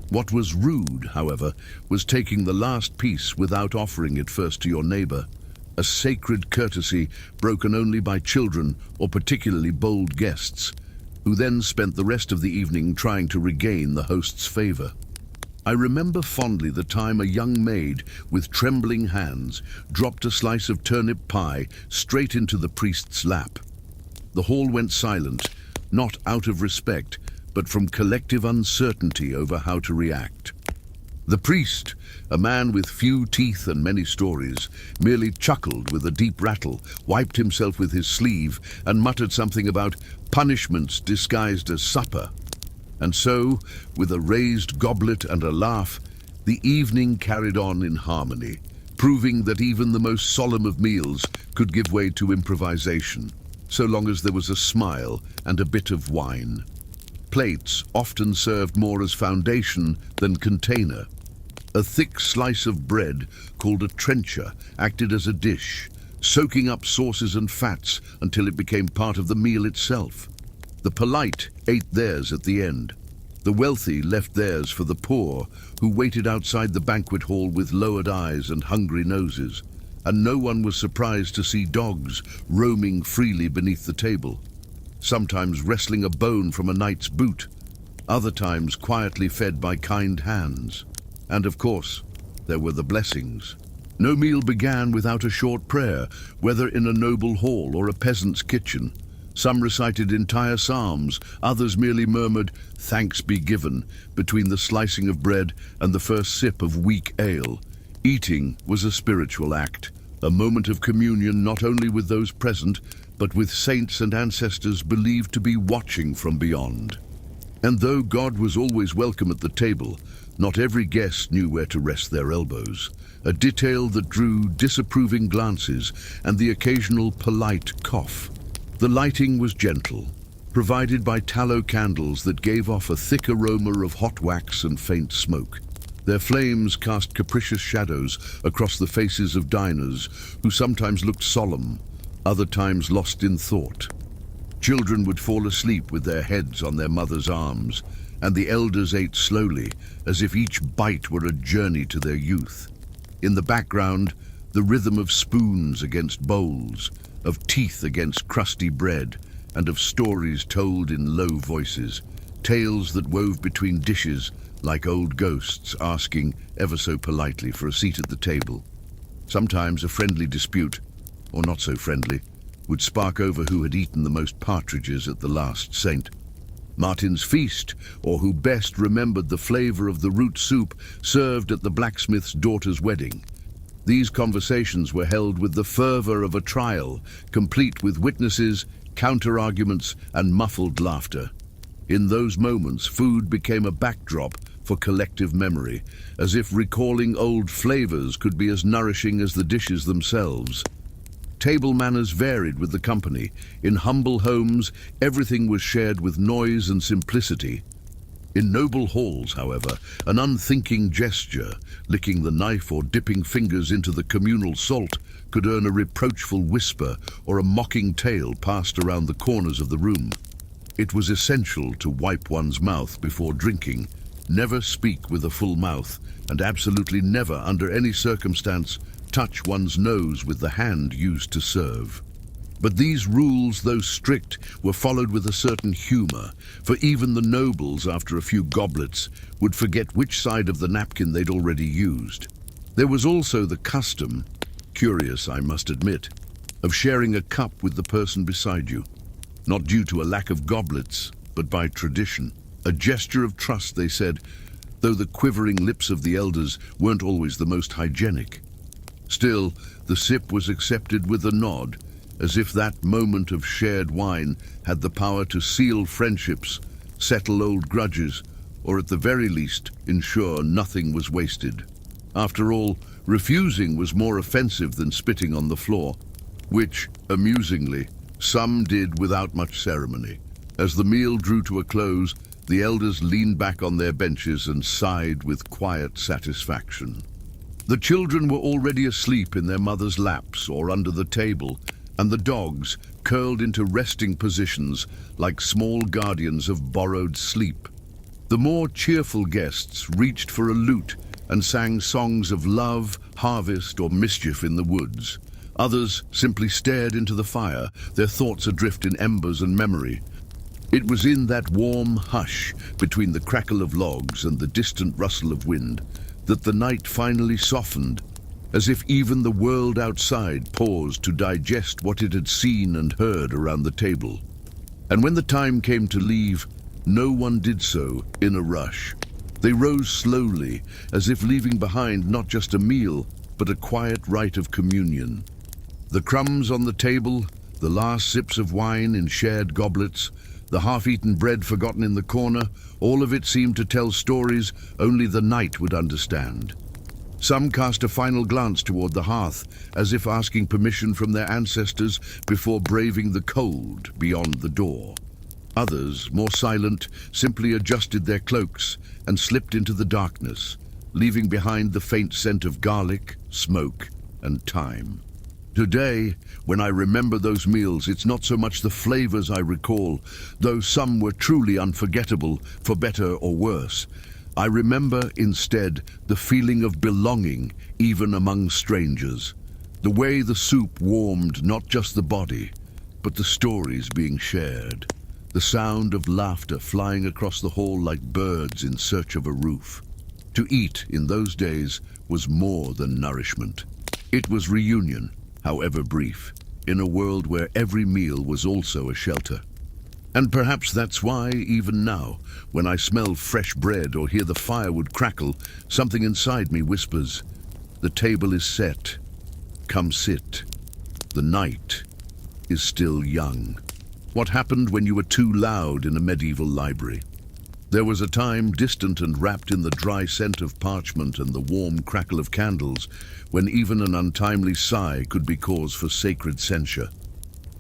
What was rude, however, was taking the last piece without offering it first to your neighbor, a sacred courtesy broken only by children or particularly bold guests, who then spent the rest of the evening trying to regain the host's favor. I remember fondly the time a young maid, with trembling hands, dropped a slice of turnip pie straight into the priest's lap. The hall went silent, not out of respect, but from collective uncertainty over how to react. The priest, a man with few teeth and many stories, merely chuckled with a deep rattle, wiped himself with his sleeve, and muttered something about punishments disguised as supper. And so, with a raised goblet and a laugh, the evening carried on in harmony, proving that even the most solemn of meals could give way to improvisation, so long as there was a smile and a bit of wine. Plates often served more as foundation than container. A thick slice of bread, called a trencher, acted as a dish, soaking up sauces and fats until it became part of the meal itself. The polite ate theirs at the end. The wealthy left theirs for the poor, who waited outside the banquet hall with lowered eyes and hungry noses, and no one was surprised to see dogs roaming freely beneath the table, sometimes wrestling a bone from a knight's boot, other times quietly fed by kind hands. And of course, there were the blessings. No meal began without a short prayer, whether in a noble hall or a peasant's kitchen. Some recited entire psalms, others merely murmured, "Thanks be given," between the slicing of bread and the first sip of weak ale. Eating was a spiritual act, a moment of communion not only with those present, but with saints and ancestors believed to be watching from beyond. And though God was always welcome at the table, not every guest knew where to rest their elbows, a detail that drew disapproving glances and the occasional polite cough. The lighting was gentle, provided by tallow candles that gave off a thick aroma of hot wax and faint smoke. Their flames cast capricious shadows across the faces of diners, who sometimes looked solemn, other times lost in thought. Children would fall asleep with their heads on their mother's arms, and the elders ate slowly, as if each bite were a journey to their youth. In the background, the rhythm of spoons against bowls, of teeth against crusty bread, and of stories told in low voices, tales that wove between dishes like old ghosts asking, ever so politely, for a seat at the table. Sometimes a friendly dispute, or not so friendly, would spark over who had eaten the most partridges at the last saint. Martin's feast, or who best remembered the flavor of the root soup served at the blacksmith's daughter's wedding. These conversations were held with the fervor of a trial, complete with witnesses, counter-arguments, and muffled laughter. In those moments, food became a backdrop for collective memory, as if recalling old flavors could be as nourishing as the dishes themselves. Table manners varied with the company. In humble homes, everything was shared with noise and simplicity. In noble halls, however, an unthinking gesture, licking the knife or dipping fingers into the communal salt, could earn a reproachful whisper or a mocking tale passed around the corners of the room. It was essential to wipe one's mouth before drinking, never speak with a full mouth, and absolutely never, under any circumstance, touch one's nose with the hand used to serve. But these rules, though strict, were followed with a certain humor, for even the nobles, after a few goblets, would forget which side of the napkin they'd already used. There was also the custom, curious I must admit, of sharing a cup with the person beside you, not due to a lack of goblets, but by tradition. A gesture of trust, they said, though the quivering lips of the elders weren't always the most hygienic. Still, the sip was accepted with a nod, as if that moment of shared wine had the power to seal friendships, settle old grudges, or at the very least ensure nothing was wasted. After all, refusing was more offensive than spitting on the floor, which, amusingly, some did without much ceremony. As the meal drew to a close, the elders leaned back on their benches and sighed with quiet satisfaction. The children were already asleep in their mothers' laps or under the table, and the dogs curled into resting positions like small guardians of borrowed sleep. The more cheerful guests reached for a lute and sang songs of love, harvest, or mischief in the woods. Others simply stared into the fire, their thoughts adrift in embers and memory. It was in that warm hush between the crackle of logs and the distant rustle of wind that the night finally softened, as if even the world outside paused to digest what it had seen and heard around the table. And when the time came to leave, no one did so in a rush. They rose slowly, as if leaving behind not just a meal, but a quiet rite of communion. The crumbs on the table, the last sips of wine in shared goblets, the half-eaten bread forgotten in the corner, all of it seemed to tell stories only the night would understand. Some cast a final glance toward the hearth, as if asking permission from their ancestors before braving the cold beyond the door. Others, more silent, simply adjusted their cloaks and slipped into the darkness, leaving behind the faint scent of garlic, smoke, and thyme. Today, when I remember those meals, it's not so much the flavors I recall, though some were truly unforgettable, for better or worse. I remember, instead, the feeling of belonging, even among strangers. The way the soup warmed not just the body, but the stories being shared. The sound of laughter flying across the hall like birds in search of a roof. To eat in those days was more than nourishment. It was reunion, however brief, in a world where every meal was also a shelter. And perhaps that's why, even now, when I smell fresh bread or hear the firewood crackle, something inside me whispers, "The table is set. Come sit. The night is still young." What happened when you were too loud in a medieval library? There was a time, distant and wrapped in the dry scent of parchment and the warm crackle of candles, when even an untimely sigh could be cause for sacred censure.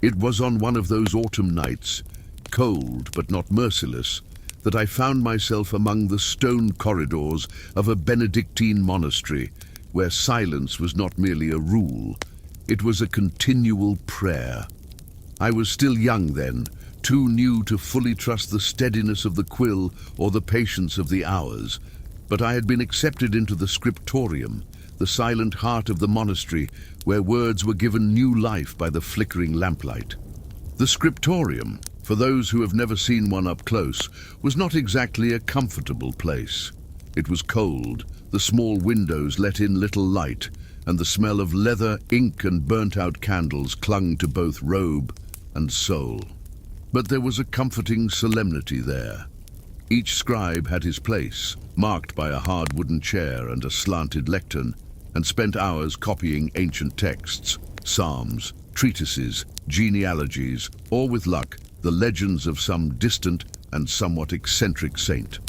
It was on one of those autumn nights, cold but not merciless, that I found myself among the stone corridors of a Benedictine monastery, where silence was not merely a rule, it was a continual prayer. I was still young then, too new to fully trust the steadiness of the quill or the patience of the hours, but I had been accepted into the scriptorium, the silent heart of the monastery, where words were given new life by the flickering lamplight. The scriptorium, for those who have never seen one up close, was not exactly a comfortable place. It was cold, the small windows let in little light, and the smell of leather, ink, and burnt-out candles clung to both robe and soul. But there was a comforting solemnity there. Each scribe had his place, marked by a hard wooden chair and a slanted lectern, and spent hours copying ancient texts, psalms, treatises, genealogies, or with luck, the legends of some distant and somewhat eccentric saint.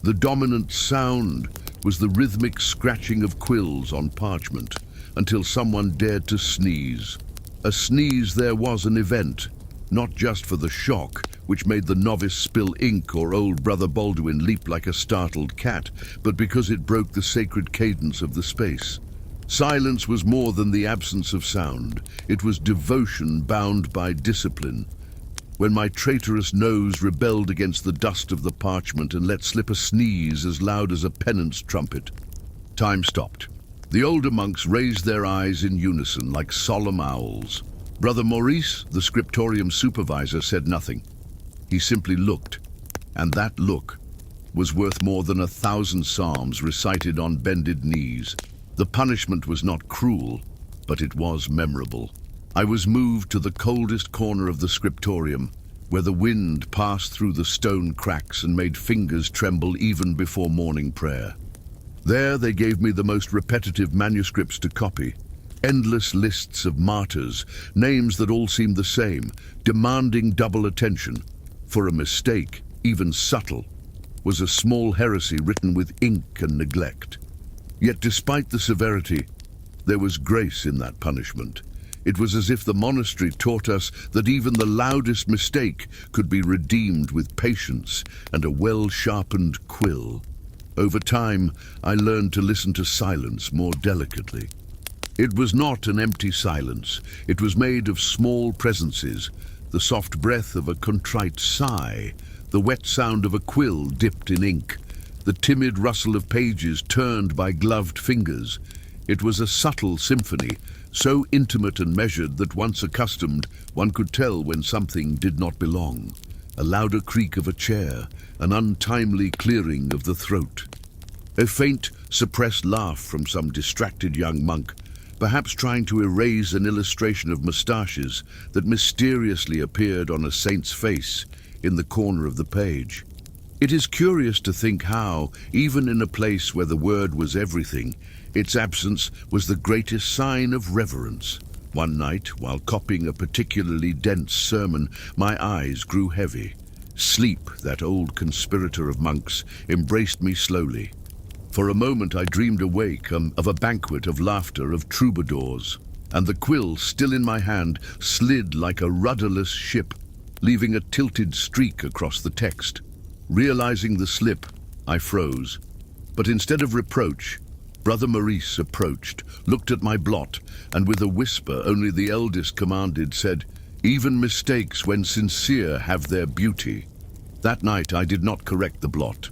The dominant sound was the rhythmic scratching of quills on parchment, until someone dared to sneeze. A sneeze there was an event, not just for the shock, which made the novice spill ink or old Brother Baldwin leap like a startled cat, but because it broke the sacred cadence of the space. Silence was more than the absence of sound. It was devotion bound by discipline. When my traitorous nose rebelled against the dust of the parchment and let slip a sneeze as loud as a penance trumpet, time stopped. The older monks raised their eyes in unison like solemn owls. Brother Maurice, the scriptorium supervisor, said nothing. He simply looked, and that look was worth more than 1,000 psalms recited on bended knees. The punishment was not cruel, but it was memorable. I was moved to the coldest corner of the scriptorium, where the wind passed through the stone cracks and made fingers tremble even before morning prayer. There they gave me the most repetitive manuscripts to copy, Endless lists of martyrs, names that all seemed the same, demanding double attention. For a mistake, even subtle, was a small heresy written with ink and neglect. Yet despite the severity, there was grace in that punishment. It was as if the monastery taught us that even the loudest mistake could be redeemed with patience and a well-sharpened quill. Over time, I learned to listen to silence more delicately. It was not an empty silence. It was made of small presences, the soft breath of a contrite sigh, the wet sound of a quill dipped in ink, the timid rustle of pages turned by gloved fingers. It was a subtle symphony, so intimate and measured that once accustomed, one could tell when something did not belong. A louder creak of a chair, an untimely clearing of the throat. A faint, suppressed laugh from some distracted young monk, perhaps trying to erase an illustration of moustaches that mysteriously appeared on a saint's face in the corner of the page. It is curious to think how, even in a place where the word was everything, its absence was the greatest sign of reverence. One night, while copying a particularly dense sermon, my eyes grew heavy. Sleep, that old conspirator of monks, embraced me slowly. For a moment I dreamed awake of a banquet of laughter of troubadours, and the quill, still in my hand, slid like a rudderless ship, leaving a tilted streak across the text. Realizing the slip, I froze. But instead of reproach, Brother Maurice approached, looked at my blot, and with a whisper only the eldest commanded, said, "Even mistakes, when sincere, have their beauty." That night I did not correct the blot.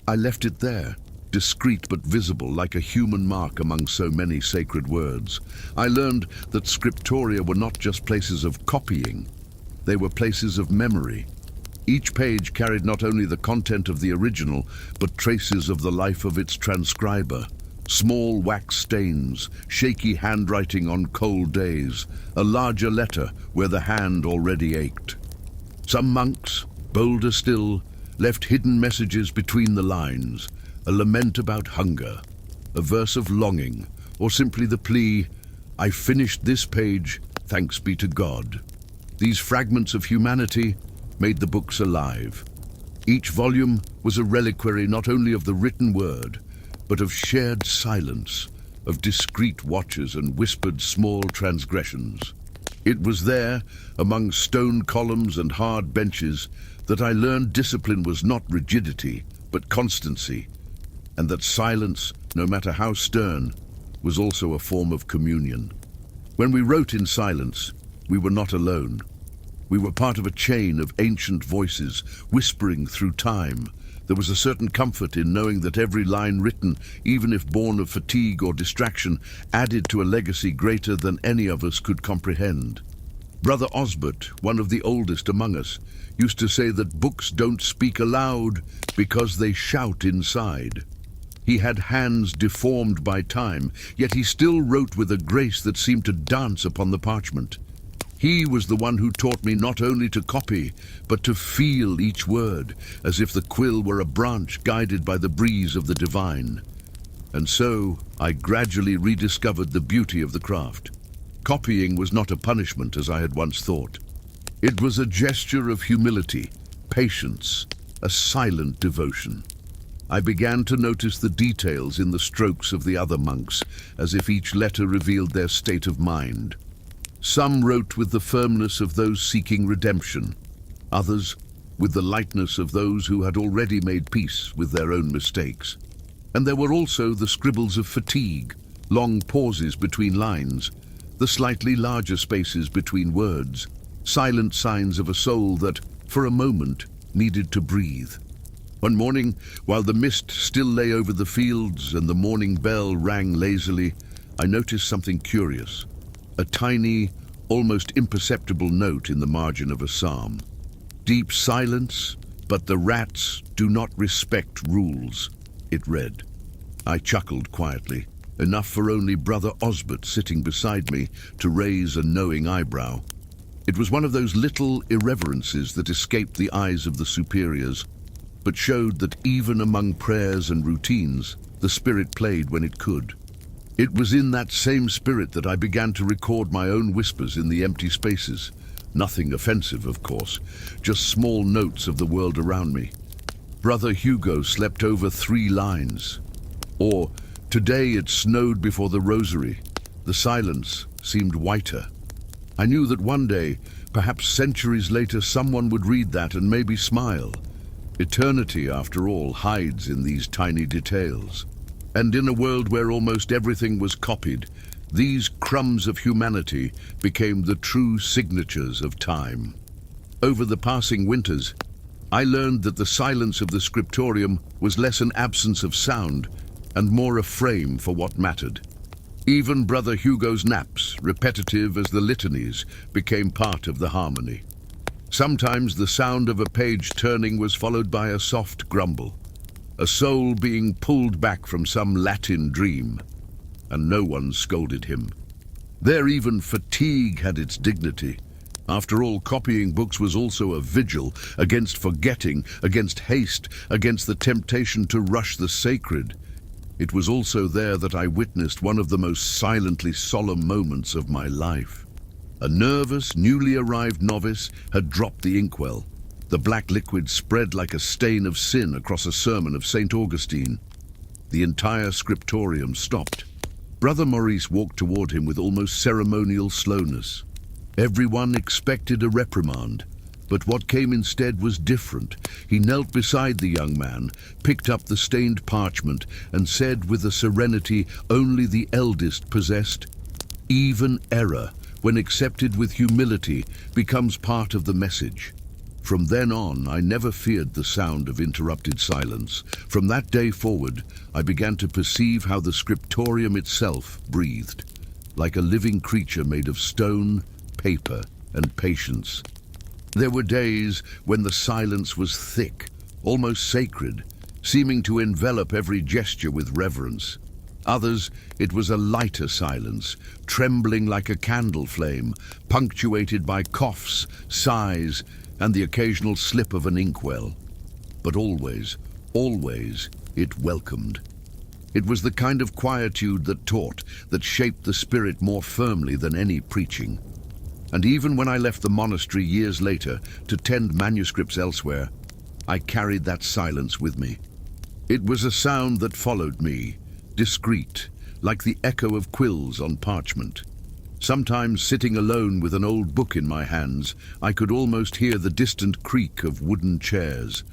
I left it there, discreet but visible, like a human mark among so many sacred words. I learned that scriptoria were not just places of copying, they were places of memory. Each page carried not only the content of the original, but traces of the life of its transcriber. Small wax stains, shaky handwriting on cold days, a larger letter where the hand already ached. Some monks, bolder still, left hidden messages between the lines, a lament about hunger, a verse of longing, or simply the plea, "I finished this page, thanks be to God." These fragments of humanity made the books alive. Each volume was a reliquary not only of the written word, but of shared silence, of discreet watches and whispered small transgressions. It was there, among stone columns and hard benches, that I learned discipline was not rigidity, but constancy, and that silence, no matter how stern, was also a form of communion. When we wrote in silence, we were not alone. We were part of a chain of ancient voices, whispering through time. There was a certain comfort in knowing that every line written, even if born of fatigue or distraction, added to a legacy greater than any of us could comprehend. Brother Osbert, one of the oldest among us, used to say that books don't speak aloud because they shout inside. He had hands deformed by time, yet he still wrote with a grace that seemed to dance upon the parchment. He was the one who taught me not only to copy, but to feel each word, as if the quill were a branch guided by the breeze of the divine. And so I gradually rediscovered the beauty of the craft. Copying was not a punishment, as I had once thought. It was a gesture of humility, patience, a silent devotion. I began to notice the details in the strokes of the other monks, as if each letter revealed their state of mind. Some wrote with the firmness of those seeking redemption, others with the lightness of those who had already made peace with their own mistakes. And there were also the scribbles of fatigue, long pauses between lines, the slightly larger spaces between words, silent signs of a soul that, for a moment, needed to breathe. One morning, while the mist still lay over the fields and the morning bell rang lazily, I noticed something curious. A tiny, almost imperceptible note in the margin of a psalm. "Deep silence, but the rats do not respect rules," it read. I chuckled quietly, enough for only Brother Osbert sitting beside me to raise a knowing eyebrow. It was one of those little irreverences that escaped the eyes of the superiors, but showed that even among prayers and routines, the spirit played when it could. It was in that same spirit that I began to record my own whispers in the empty spaces. Nothing offensive, of course, just small notes of the world around me. Brother Hugo slept over 3 lines. Or, today it snowed before the rosary. The silence seemed whiter. I knew that one day, perhaps centuries later, someone would read that and maybe smile. Eternity, after all, hides in these tiny details. And in a world where almost everything was copied, these crumbs of humanity became the true signatures of time. Over the passing winters, I learned that the silence of the scriptorium was less an absence of sound and more a frame for what mattered. Even Brother Hugo's naps, repetitive as the litanies, became part of the harmony. Sometimes the sound of a page turning was followed by a soft grumble, a soul being pulled back from some Latin dream, and no one scolded him. There even fatigue had its dignity. After all, copying books was also a vigil against forgetting, against haste, against the temptation to rush the sacred. It was also there that I witnessed one of the most silently solemn moments of my life. A nervous, newly arrived novice had dropped the inkwell. The black liquid spread like a stain of sin across a sermon of St. Augustine. The entire scriptorium stopped. Brother Maurice walked toward him with almost ceremonial slowness. Everyone expected a reprimand, but what came instead was different. He knelt beside the young man, picked up the stained parchment, and said with a serenity only the eldest possessed, "Even error, when accepted with humility, becomes part of the message." From then on, I never feared the sound of interrupted silence. From that day forward, I began to perceive how the scriptorium itself breathed, like a living creature made of stone, paper, and patience. There were days when the silence was thick, almost sacred, seeming to envelop every gesture with reverence. Others, it was a lighter silence, trembling like a candle flame, punctuated by coughs, sighs, and the occasional slip of an inkwell. But always, always, it welcomed. It was the kind of quietude that taught, that shaped the spirit more firmly than any preaching. And even when I left the monastery years later to tend manuscripts elsewhere, I carried that silence with me. It was a sound that followed me, discreet, like the echo of quills on parchment. Sometimes, sitting alone with an old book in my hands, I could almost hear the distant creak of wooden chairs,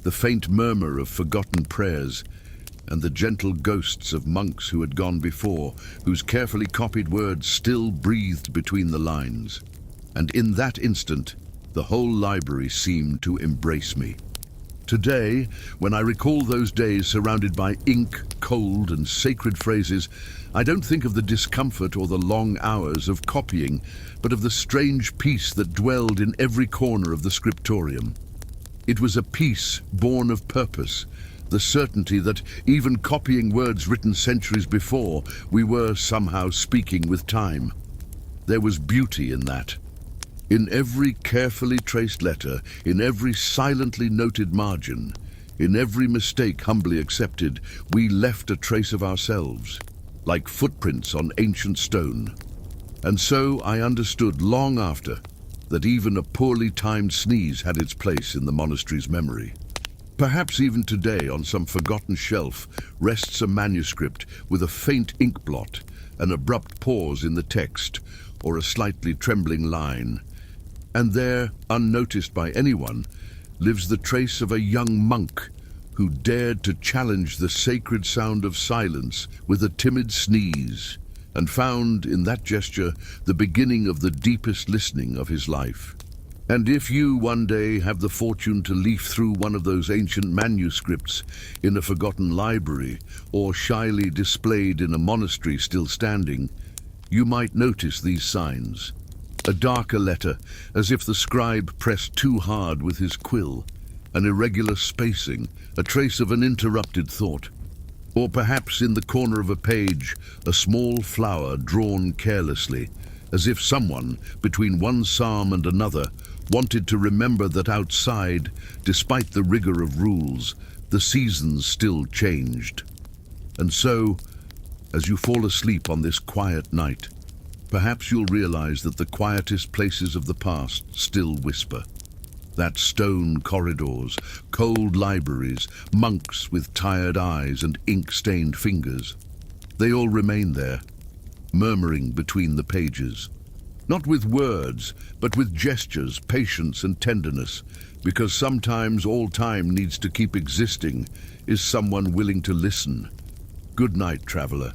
the faint murmur of forgotten prayers, and the gentle ghosts of monks who had gone before, whose carefully copied words still breathed between the lines. And in that instant, the whole library seemed to embrace me. Today, when I recall those days surrounded by ink, cold, and sacred phrases, I don't think of the discomfort or the long hours of copying, but of the strange peace that dwelled in every corner of the scriptorium. It was a peace born of purpose, the certainty that, even copying words written centuries before, we were somehow speaking with time. There was beauty in that. In every carefully traced letter, in every silently noted margin, in every mistake humbly accepted, we left a trace of ourselves, like footprints on ancient stone. And so I understood long after that even a poorly timed sneeze had its place in the monastery's memory. Perhaps even today, on some forgotten shelf, rests a manuscript with a faint ink blot, an abrupt pause in the text, or a slightly trembling line. And there, unnoticed by anyone, lives the trace of a young monk who dared to challenge the sacred sound of silence with a timid sneeze, and found in that gesture the beginning of the deepest listening of his life. And if you one day have the fortune to leaf through one of those ancient manuscripts in a forgotten library, or shyly displayed in a monastery still standing, you might notice these signs. A darker letter, as if the scribe pressed too hard with his quill, an irregular spacing, a trace of an interrupted thought. Or perhaps in the corner of a page, a small flower drawn carelessly, as if someone, between one psalm and another, wanted to remember that outside, despite the rigor of rules, the seasons still changed. And so, as you fall asleep on this quiet night, perhaps you'll realize that the quietest places of the past still whisper. That stone corridors, cold libraries, monks with tired eyes and ink-stained fingers. They all remain there, murmuring between the pages. Not with words, but with gestures, patience and tenderness, because sometimes all time needs to keep existing is someone willing to listen. Good night, traveler.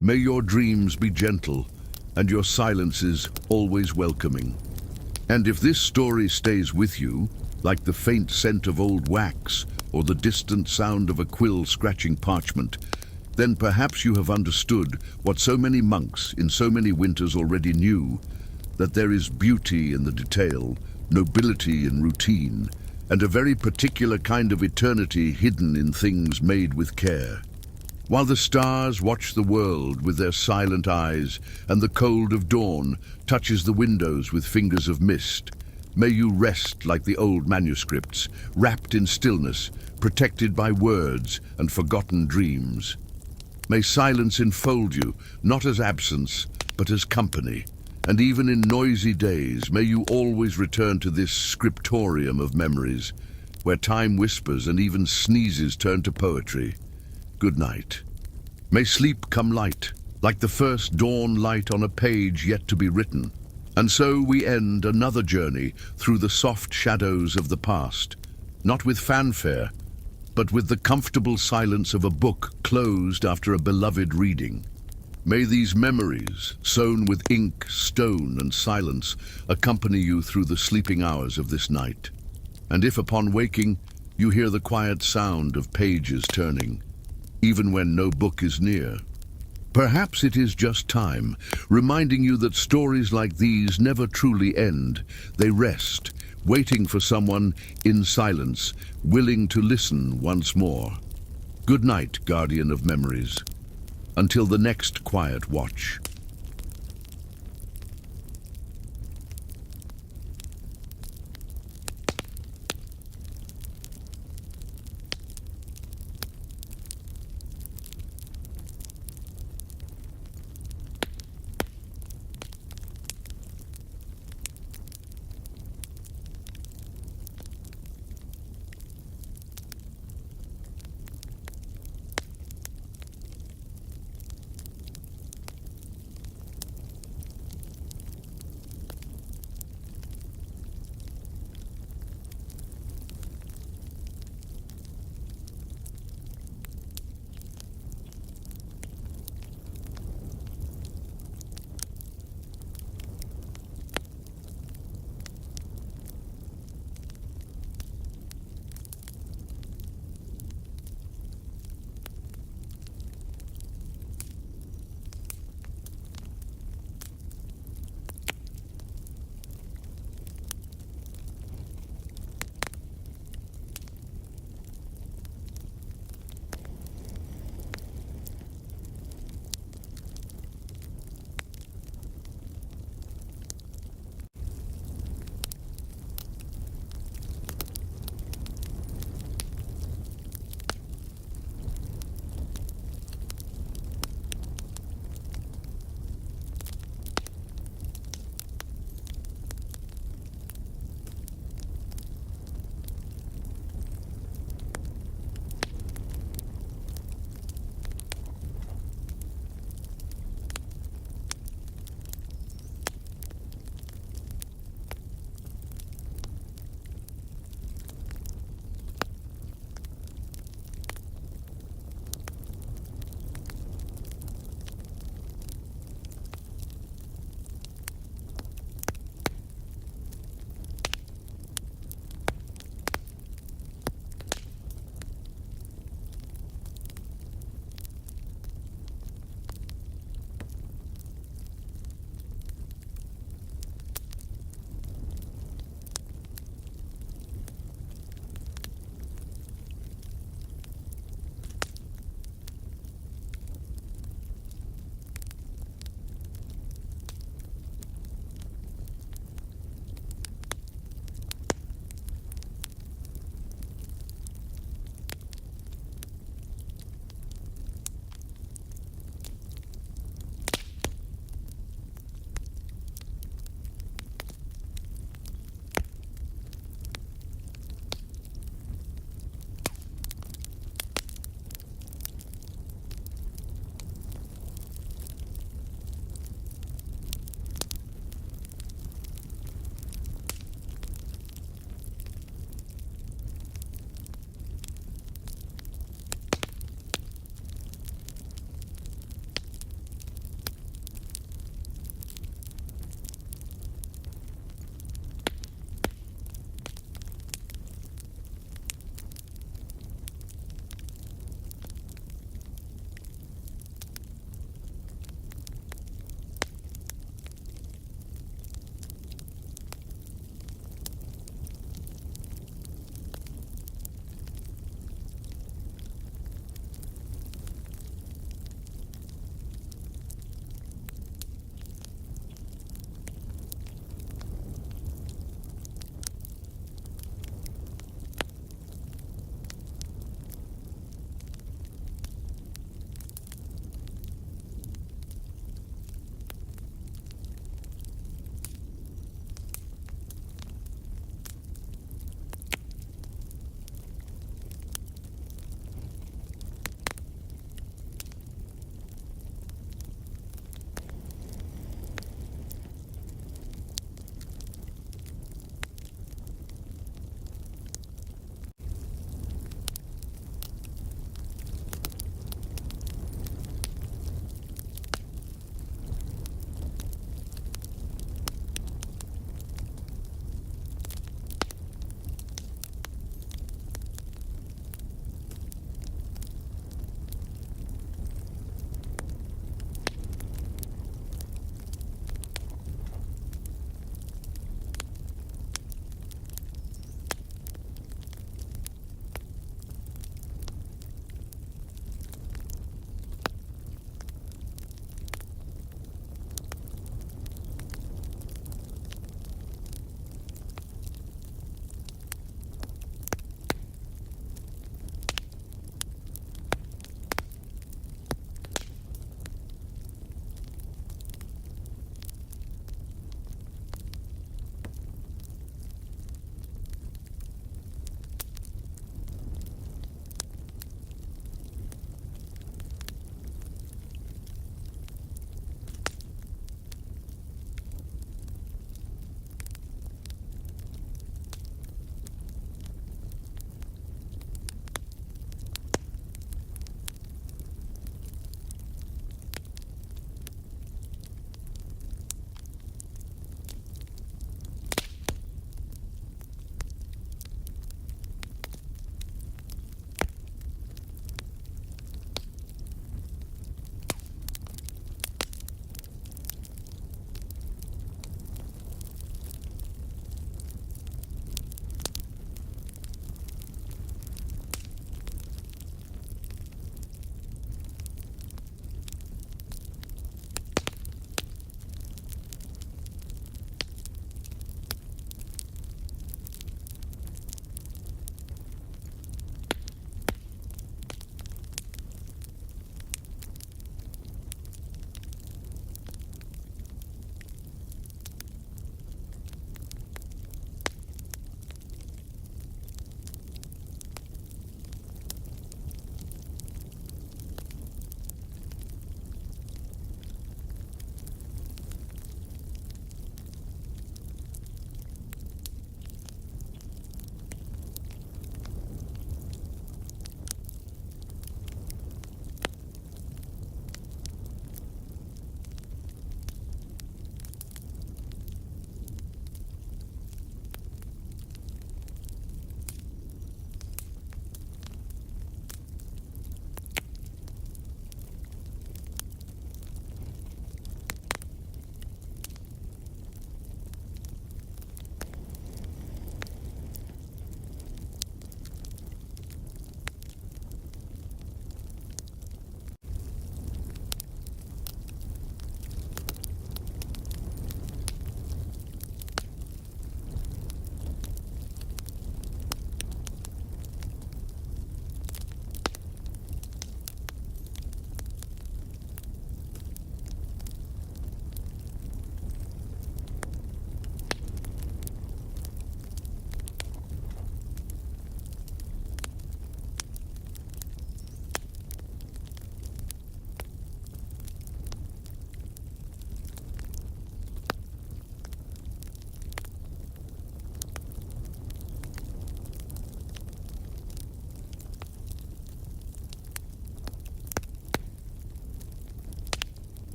May your dreams be gentle and your silences always welcoming. And if this story stays with you, like the faint scent of old wax or the distant sound of a quill scratching parchment, then perhaps you have understood what so many monks in so many winters already knew, that there is beauty in the detail, nobility in routine, and a very particular kind of eternity hidden in things made with care. While the stars watch the world with their silent eyes, and the cold of dawn touches the windows with fingers of mist, may you rest like the old manuscripts, wrapped in stillness, protected by words and forgotten dreams. May silence enfold you, not as absence, but as company. And even in noisy days, may you always return to this scriptorium of memories, where time whispers and even sneezes turn to poetry. Good night. May sleep come light, like the first dawn light on a page yet to be written. And so we end another journey through the soft shadows of the past, not with fanfare, but with the comfortable silence of a book closed after a beloved reading. May these memories, sown with ink, stone, and silence, accompany you through the sleeping hours of this night. And if upon waking, you hear the quiet sound of pages turning, even when no book is near, perhaps it is just time, reminding you that stories like these never truly end. They rest, waiting for someone in silence, willing to listen once more. Good night, guardian of memories. Until the next quiet watch.